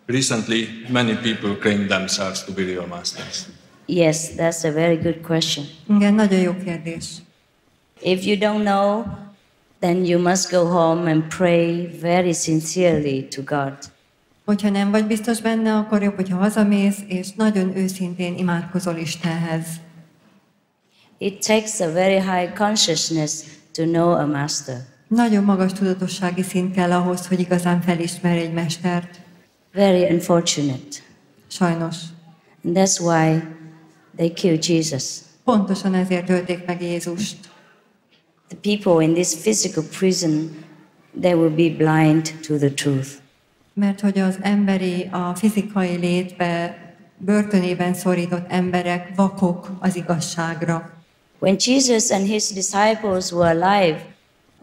Speaker 5: Recently, many people claim themselves to be real masters.
Speaker 3: Yes, that's a very good question.
Speaker 4: Igen, nagyon jó kérdés.
Speaker 3: If you don't know, then you must go home and pray very sincerely to God.
Speaker 4: Hogyha nem vagy biztos benne, akkor jobb, hogyha hazamész, és nagyon őszintén imádkozol Istenhez.
Speaker 3: It takes a very high consciousness to know a master.
Speaker 4: Nagyon magas tudatossági szint kell ahhoz, hogy igazán felismerj egy mestert.
Speaker 3: Very unfortunate.
Speaker 4: Sajnos.
Speaker 3: And that's why they killed Jesus.
Speaker 4: Pontosan ezért ölték meg Jézust.
Speaker 3: The people in this physical prison, they will be blind to the truth.
Speaker 4: Mert hogy az emberi, a fizikai létbe, börtönében szorított emberek vakok az igazságra.
Speaker 3: When Jesus and his disciples were alive,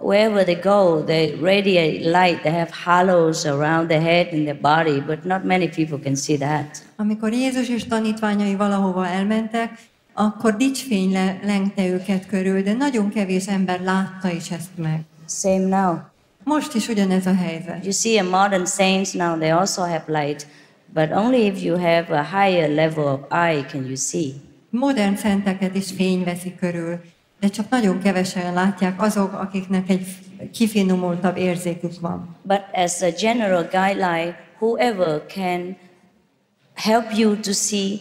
Speaker 3: wherever they go, they radiate light. They have halos around the head and the body, but not many people can see that.
Speaker 4: Amikor Jézus és tanítványai valahova elmentek, akkor dicsfény lengte őket körül, de nagyon kevés ember látta is ezt meg.
Speaker 3: Same now.
Speaker 4: Most is ugyanez a helyzet.
Speaker 3: You see, a modern saints now, they also have light, but only if you have a higher level of eye can you see.
Speaker 4: Modern szenteket is fény veszi körül, de csak nagyon kevesen látják azok, akiknek egy kifinomultabb érzékük van.
Speaker 3: But as a general guideline, whoever can help you to see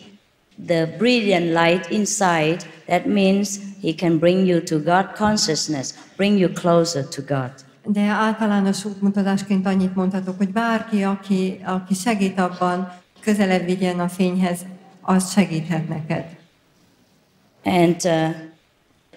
Speaker 3: the brilliant light inside, that means he can bring you to God consciousness, bring you closer to God.
Speaker 4: De általános útmutatásként annyit mondhatok, hogy bárki, aki segít abban, közelebb vigyen a fényhez, az segíthet neked.
Speaker 3: And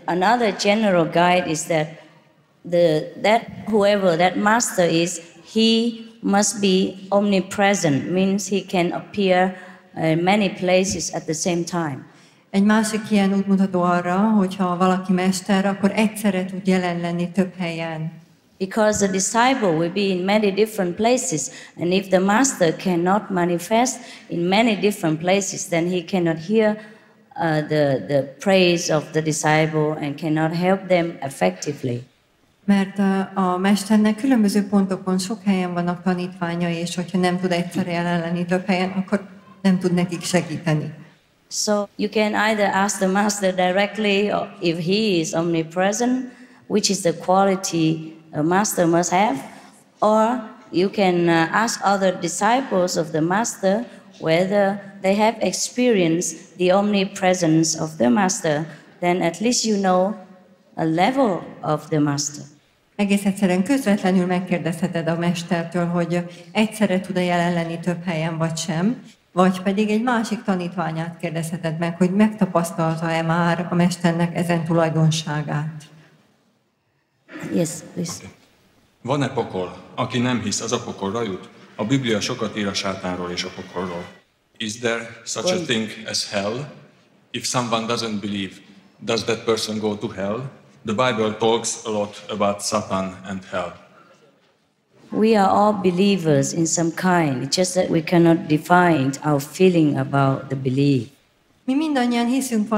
Speaker 3: another general guide is that whoever that master is, he must be omnipresent, means he can appear in many places at the same time.
Speaker 4: Egy másik ilyen útmutató arra, hogyha valaki mester, akkor egyszerre tud jelen lenni több helyen.
Speaker 3: Because the disciple will be in many different places, and if the master cannot manifest in many different places, then he cannot hear the praise of the disciple and cannot help them effectively.
Speaker 4: Mert a mesternek különböző pontokon sok helyen vannak tanítványai, és hogyha nem tud egyszerre jelen lenni több helyen, akkor nem tud nekik segíteni.
Speaker 3: So you can either ask the master directly, or if he is omnipresent, which is the quality a master must have, or you can ask other disciples of the master whether they have experienced the omnipresence of the master, then at least you know a level of the master.
Speaker 4: Egész egyszerűen közvetlenül megkérdezheted a mestertől, hogy egyszerre tud-e jelen lenni több helyen, vagy sem, vagy pedig egy másik tanítványát kérdezheted meg, hogy megtapasztalta-e már a mesternek ezen tulajdonságát.
Speaker 3: Yes, please.
Speaker 5: Van-e pokol? Aki nem hisz, az a pokolra jut? A Biblia sokat ír a sátánról és a pokolról. Is there such a thing as hell? If someone doesn't believe, does that person go to hell? The Bible talks a lot about Satan and hell.
Speaker 3: We are all believers in some kind. It's just that we cannot define our feeling about the belief.
Speaker 4: Mi mindannyian hiszünk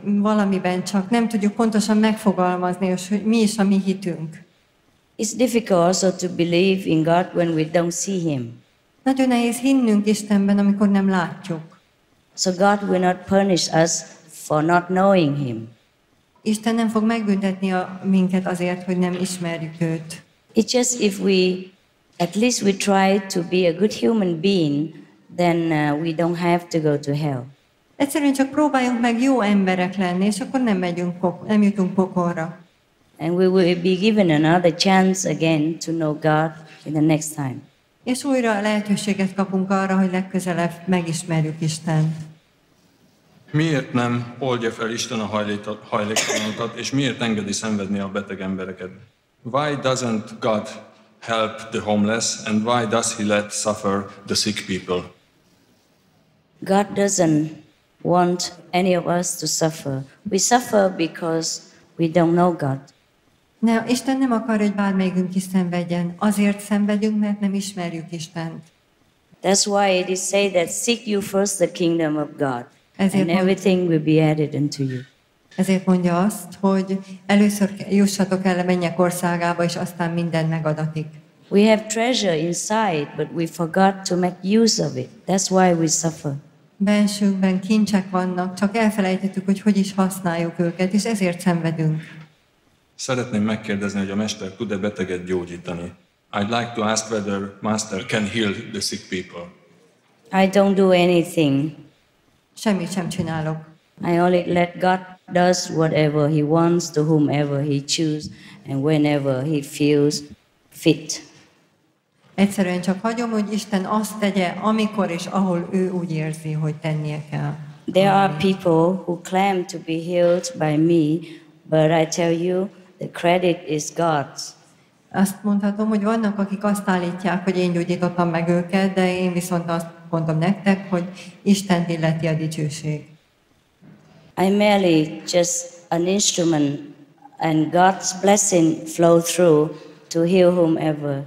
Speaker 4: valamiben, csak nem tudjuk pontosan megfogalmazni, hogy mi is a mi hitünk.
Speaker 3: It's difficult also to believe in God when we don't see Him.
Speaker 4: Nagyon nehéz hinnünk Istenben, amikor nem látjuk.
Speaker 3: So God will not punish us for not knowing Him.
Speaker 4: Isten nem fog megbüntetni minket azért, hogy nem ismerjük őt.
Speaker 3: It's just if at least we try to be a good human being, then we don't have to go to hell.
Speaker 4: Egyszerűen csak próbáljunk meg jó emberek lenni, és akkor nem jutunk pokolra.
Speaker 3: And we will be given another chance again to know God in the next time.
Speaker 4: És újra lehetőséget kapunk arra, hogy legközelebb megismerjük Istent.
Speaker 5: Miért nem oldja fel Isten a hajléktalanokat, és miért engedi szenvedni a beteg embereket? Why doesn't God help the homeless, and why does He let suffer the sick people?
Speaker 3: God doesn't want any of us to suffer. We suffer because we don't know God.
Speaker 4: Isten nem akar, hogy bármelyikünk is szenvedjen. Azért szenvedünk, mert nem ismerjük Istent.
Speaker 3: That's why it is said that seek you first the kingdom of God, and
Speaker 4: Ezért
Speaker 3: everything will be added unto you.
Speaker 4: Ezért mondja azt, hogy először jussatok el a mennyek országába, és aztán minden megadatik.
Speaker 3: We have treasure inside, but we forgot to make use of it. That's why we suffer.
Speaker 4: Bensőnkben kincsek vannak, csak elfelejtettük, hogy is használjuk őket, és ezért szenvedünk.
Speaker 5: Szeretném megkérdezni, hogy a mester tud-e beteget gyógyítani. I'd like to ask whether master can heal the sick people.
Speaker 3: I don't do anything.
Speaker 4: Semmit sem csinálok.
Speaker 3: I only let God does whatever He wants to whomever He chooses and whenever He feels fit.
Speaker 4: Egyszerűen csak hagyom, hogy Isten azt tegye, amikor és ahol ő úgy érzi, hogy tennie kell.
Speaker 3: There are people who claim to be healed by me, but I tell you, the credit is God's.
Speaker 4: Azt mondhatom, hogy vannak, akik azt állítják, hogy én gyógyítottam meg őket, de én viszont azt mondom nektek, hogy Istent illeti a dicsőség.
Speaker 3: I'm merely just an instrument and God's blessing flow through to heal whomever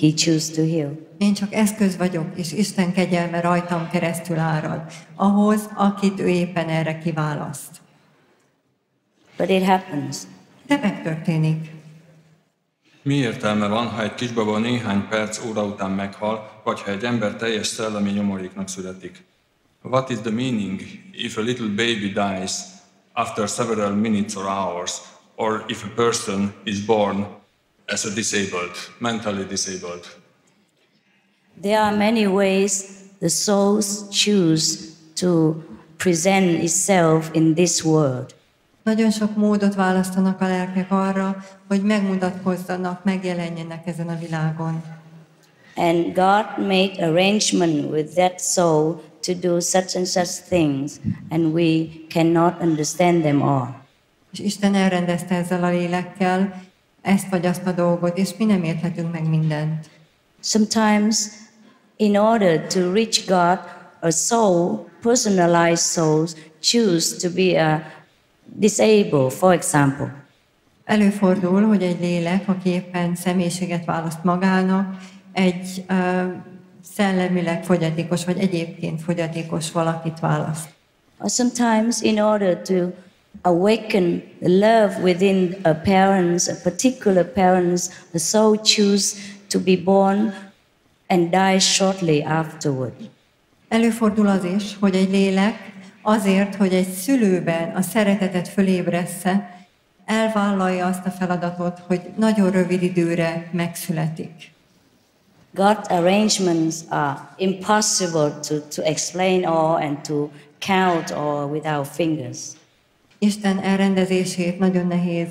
Speaker 3: He chooses to heal.
Speaker 4: Én csak eszköz vagyok, és Isten kegyelme rajtam keresztül árad, ahhoz, akit ő éppen erre kiválaszt.
Speaker 3: But it happens.
Speaker 4: De megtörténik.
Speaker 5: Mi értelme van, ha egy kisbaba néhány perc, óra után meghal, vagy ha egy ember teljes szellemi nyomoréknak születik? What is the meaning if a little baby dies after several minutes or hours, or if a person is born as a disabled, mentally disabled?
Speaker 3: There are many ways the souls choose to present itself in this world.
Speaker 4: Nagyon sok módot választanak a lelkek arra, hogy megmutatkozzanak, megjelenjenek ezen a világon.
Speaker 3: And God made arrangement with that soul to do such and such things, and we cannot understand them all.
Speaker 4: És Isten elrendezte ezzel a lélekkel ezt vagy azt a dolgot, és mi nem érthetünk meg mindent.
Speaker 3: Sometimes, in order to reach God, a soul, personalized souls, choose to be a disabled, for example.
Speaker 4: Előfordul, hogy egy lélek, aki éppen személyiséget választ magának, egy szellemileg fogyatékos, vagy egyébként fogyatékos valakit választ.
Speaker 3: Or sometimes, in order to awaken the love within a parents, a particular parents, the soul choose to be born and die shortly afterward.
Speaker 4: Előfordul az is, hogy egy lélek azért, hogy egy szülőben a szeretetet fölébressze, elvállalja azt a feladatot, hogy nagyon rövid időre megszületik.
Speaker 3: God's arrangements are impossible to explain all and to count all with our fingers.
Speaker 4: Isten elrendezését nagyon nehéz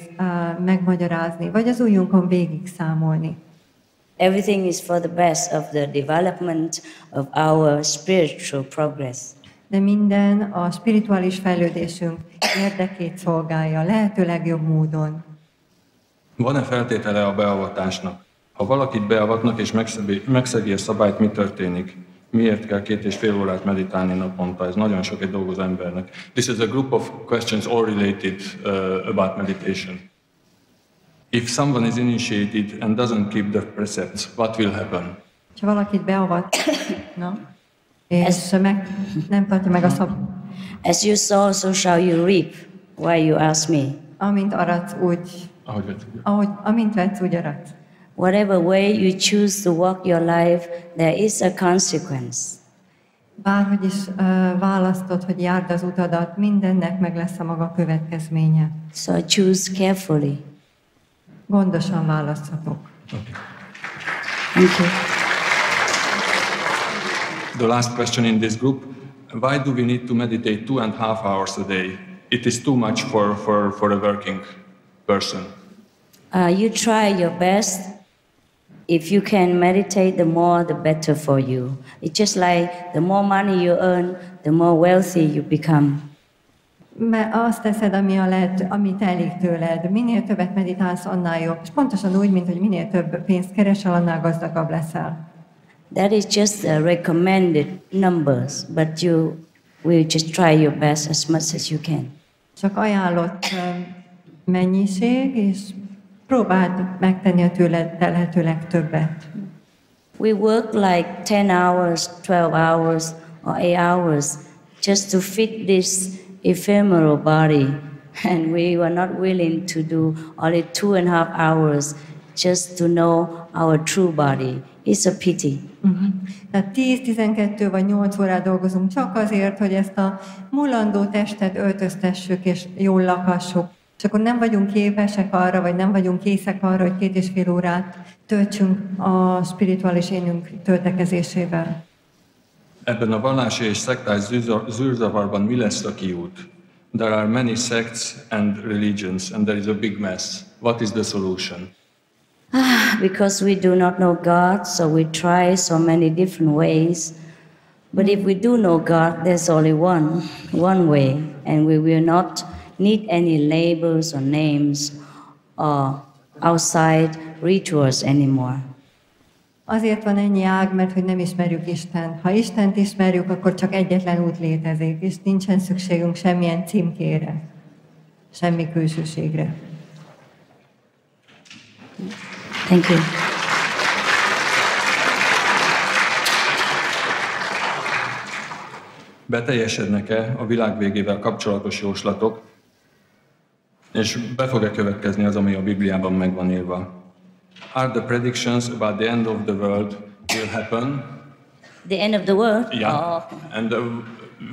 Speaker 4: megmagyarázni, vagy az ujjunkon végig számolni.
Speaker 3: Everything is for the best of the development of our spiritual progress.
Speaker 4: De minden a spirituális fejlődésünk érdekét szolgálja, lehető legjobb módon.
Speaker 5: Van-e feltétele a beavatásnak? Ha valakit beavatnak és megszegi a szabályt, mi történik? Miért kell 2,5 órát meditálni naponta? Ez nagyon sok egy dolgozó embernek. This is a group of questions all related about meditation. If someone is initiated and doesn't keep the precepts, what will happen?
Speaker 4: Ha valakit beavatnak, és nem tartja meg a
Speaker 3: As you sow, so shall you reap. Why you ask me?
Speaker 4: amint aradsz, úgy, amint vetsz, úgy aradsz.
Speaker 3: Whatever way you choose to walk your life, there is a consequence.
Speaker 4: Bárhogy is választod, hogy járd az utadat, mindennek meg lesz a maga következménye.
Speaker 3: So choose carefully.
Speaker 4: Gondosan választhatok.
Speaker 5: Okay.
Speaker 3: Thank you.
Speaker 5: The last question in this group, why do we need to meditate 2.5 hours a day? It is too much for a working person.
Speaker 3: You try your best. If you can meditate, the more the better for you. It's just like the more money you earn, the more wealthy you become.
Speaker 4: Mert azt teszed, amit elég tőled. Minél többet meditálsz, annál jobb. És pontosan úgy, mint hogy minél több pénzt keresel, annál gazdagabb leszel.
Speaker 3: That is just recommended numbers, but you will just try your best as much as you can.
Speaker 4: Csak ajánlott mennyiség, és próbáld megtenni a tőled lehető legtöbbet.
Speaker 3: We work like 10 hours, 12 hours, or 8 hours just to fit this ephemeral body, and we were not willing to do only 2.5 hours just to know our true body. It's a pity.
Speaker 4: Tehát 10-12 vagy 8 órát dolgozunk csak azért, hogy ezt a mulandó testet öltöztessük és jól lakassuk. És akkor nem vagyunk képesek arra, vagy nem vagyunk készek arra, hogy 2,5 órát töltsünk a spirituális énünk töltekezésével.
Speaker 5: Ebben a vallási és szektás zűrzavarban mi lesz a kiút? There are many sects and religions, and there is a big mess. What is the solution?
Speaker 3: Because we do not know God, so we try so many different ways. But if we do know God, there's only one way, and we will not need any labels or names or outside rituals anymore.
Speaker 4: Azért van ennyi ág, mert hogy nem ismerjük Istent. Ha Istent ismerjük, akkor csak egyetlen út létezik, és nincsen szükségünk semmilyen címkére, semmi külsőségre.
Speaker 3: Thank you.
Speaker 5: Beteljesednek-e a világ végével kapcsolatos jóslatok, és be fog-e következni az, ami a Bibliában meg van írva? Are the predictions about the end of the world will happen?
Speaker 3: The end of the world?
Speaker 5: Yeah.
Speaker 3: Oh.
Speaker 5: And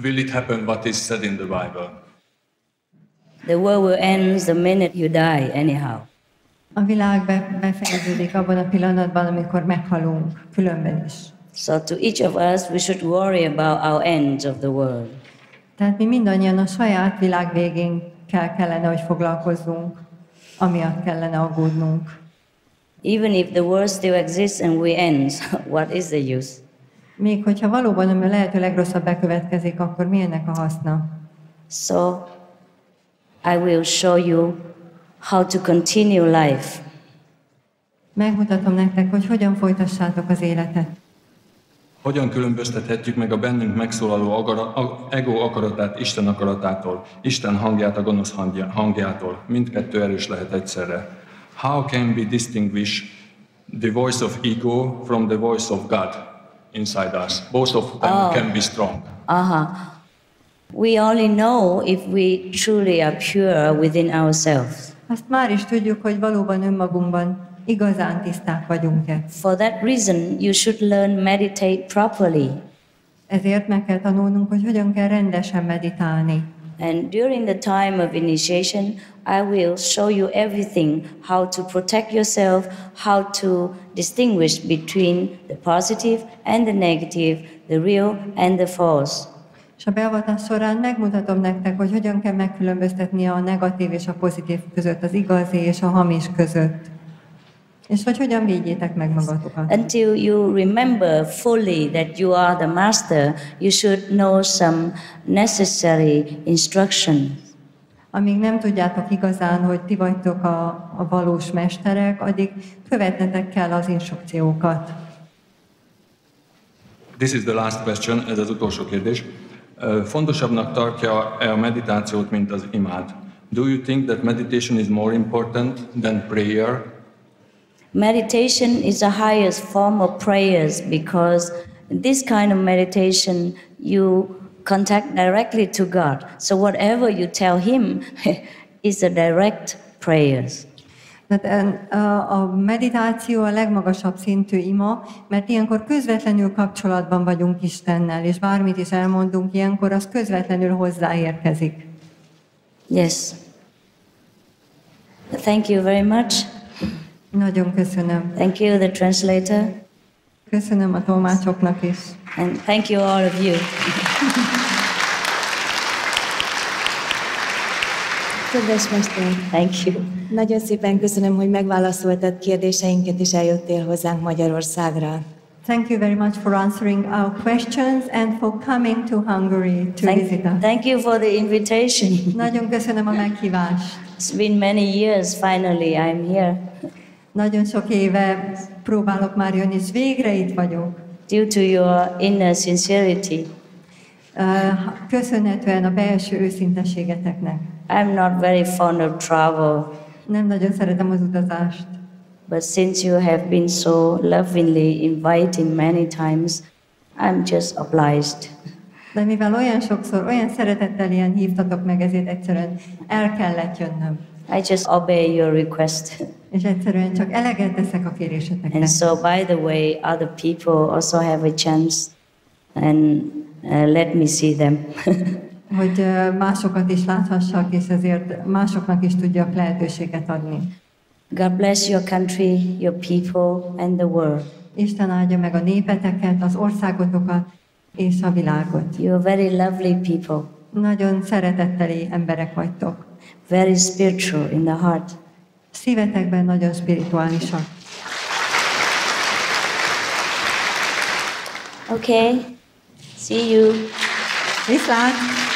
Speaker 5: will it happen what is said in the Bible?
Speaker 3: The world will end the minute you die, anyhow.
Speaker 4: A világ befejeződik abban a pillanatban, amikor meghalunk, különben is.
Speaker 3: So to each of us, we should worry about our ends of the world.
Speaker 4: Tehát mi mindannyian a saját világ végénkkel kellene, hogy foglalkozzunk, amiatt kellene aggódnunk.
Speaker 3: Even if the world still exists and we end, what is the use?
Speaker 4: Még hogyha valóban a lehető legrosszabb bekövetkezik, akkor mi ennek a haszna?
Speaker 3: So I will show you how to continue life.
Speaker 4: Megmutatom nektek, hogy hogyan folytassátok az életet.
Speaker 5: Hogyan különböztethetjük meg a bennünk megszólaló ego akaratát Isten akaratától, Isten hangját a gonosz hangjától? Mindkettő erős lehet egyszerre. How can we distinguish the voice of ego from the voice of God inside us? Both of them can be strong.
Speaker 3: We only know if we truly are pure within ourselves.
Speaker 4: Azt már is tudjuk, hogy valóban önmagunkban igazán tiszták vagyunk-e.
Speaker 3: For that reason, you should learn meditate properly.
Speaker 4: Ezért meg kell tanulnunk, hogy hogyan kell rendesen meditálni.
Speaker 3: And during the time of initiation, I will show you everything, how to protect yourself, how to distinguish between the positive and the negative, the real and the false.
Speaker 4: És a beavatás során megmutatom nektek, hogy hogyan kell megkülönböztetni a negatív és a pozitív között, az igazi és a hamis között. És hogy hogyan védjétek meg magatokat.
Speaker 3: Until you remember fully that you are the master, you should know some necessary instructions.
Speaker 4: Amíg nem tudjátok igazán, hogy ti vagytok a valós mesterek, addig követnetek kell az instrukciókat.
Speaker 5: This is the last question, ez az utolsó kérdés. Fontosabbnak tartja-e a meditációt, mint az imád? Do you think that meditation is more important than prayer?
Speaker 3: Meditation is the highest form of prayers because in this kind of meditation you contact directly to God. So whatever you tell Him is a direct prayers.
Speaker 4: A meditáció a legmagasabb szintű ima, mert ilyenkor közvetlenül kapcsolatban vagyunk Istennel, és bármit is elmondunk ilyenkor, az közvetlenül hozzáérkezik.
Speaker 3: Yes. Thank you very much.
Speaker 4: Nagyon köszönöm.
Speaker 3: Thank you, the translator.
Speaker 4: Köszönöm a tolmácsoknak is.
Speaker 3: And thank you all of you.
Speaker 1: Kedves mester,
Speaker 3: Thank you.
Speaker 1: nagyon szépen köszönöm, hogy megválaszoltad kérdéseinket, és eljöttél hozzánk Magyarországra.
Speaker 4: Thank you very much for answering our questions and for coming to Hungary to visit us.
Speaker 3: Thank you for the invitation.
Speaker 4: Nagyon köszönöm a meghívást.
Speaker 3: It's been many years, finally I'm here.
Speaker 4: Nagyon sok éve próbálok már jönni, és végre itt vagyok.
Speaker 3: Due to your inner sincerity.
Speaker 4: Köszönhetően a belső őszinteségeteknek.
Speaker 3: I'm not very fond of travel,
Speaker 4: Nem nagyon szeretem az utazást.
Speaker 3: but since you have been so lovingly inviting many times, I'm just obliged.
Speaker 4: De mivel olyan sokszor, olyan szeretettel ilyen hívtatok meg, ezért egyszerűen el kellett jönnöm.
Speaker 3: I just obey your request.
Speaker 4: És egyszerűen csak eleget teszek a kéréseteknek.
Speaker 3: And so, by the way, other people also have a chance, and let me see them.
Speaker 4: Hogy másokat is láthassak, és ezért másoknak is tudjak lehetőséget adni.
Speaker 3: God bless your country, your people, and the world.
Speaker 4: Isten áldja meg a népeteket, az országotokat és a világot.
Speaker 3: You're very lovely people,
Speaker 4: Nagyon szeretetteli emberek vagytok.
Speaker 3: very spiritual in the heart.
Speaker 4: Szívetekben nagyon spirituálisak.
Speaker 3: Okay, see you.
Speaker 4: Viszlát!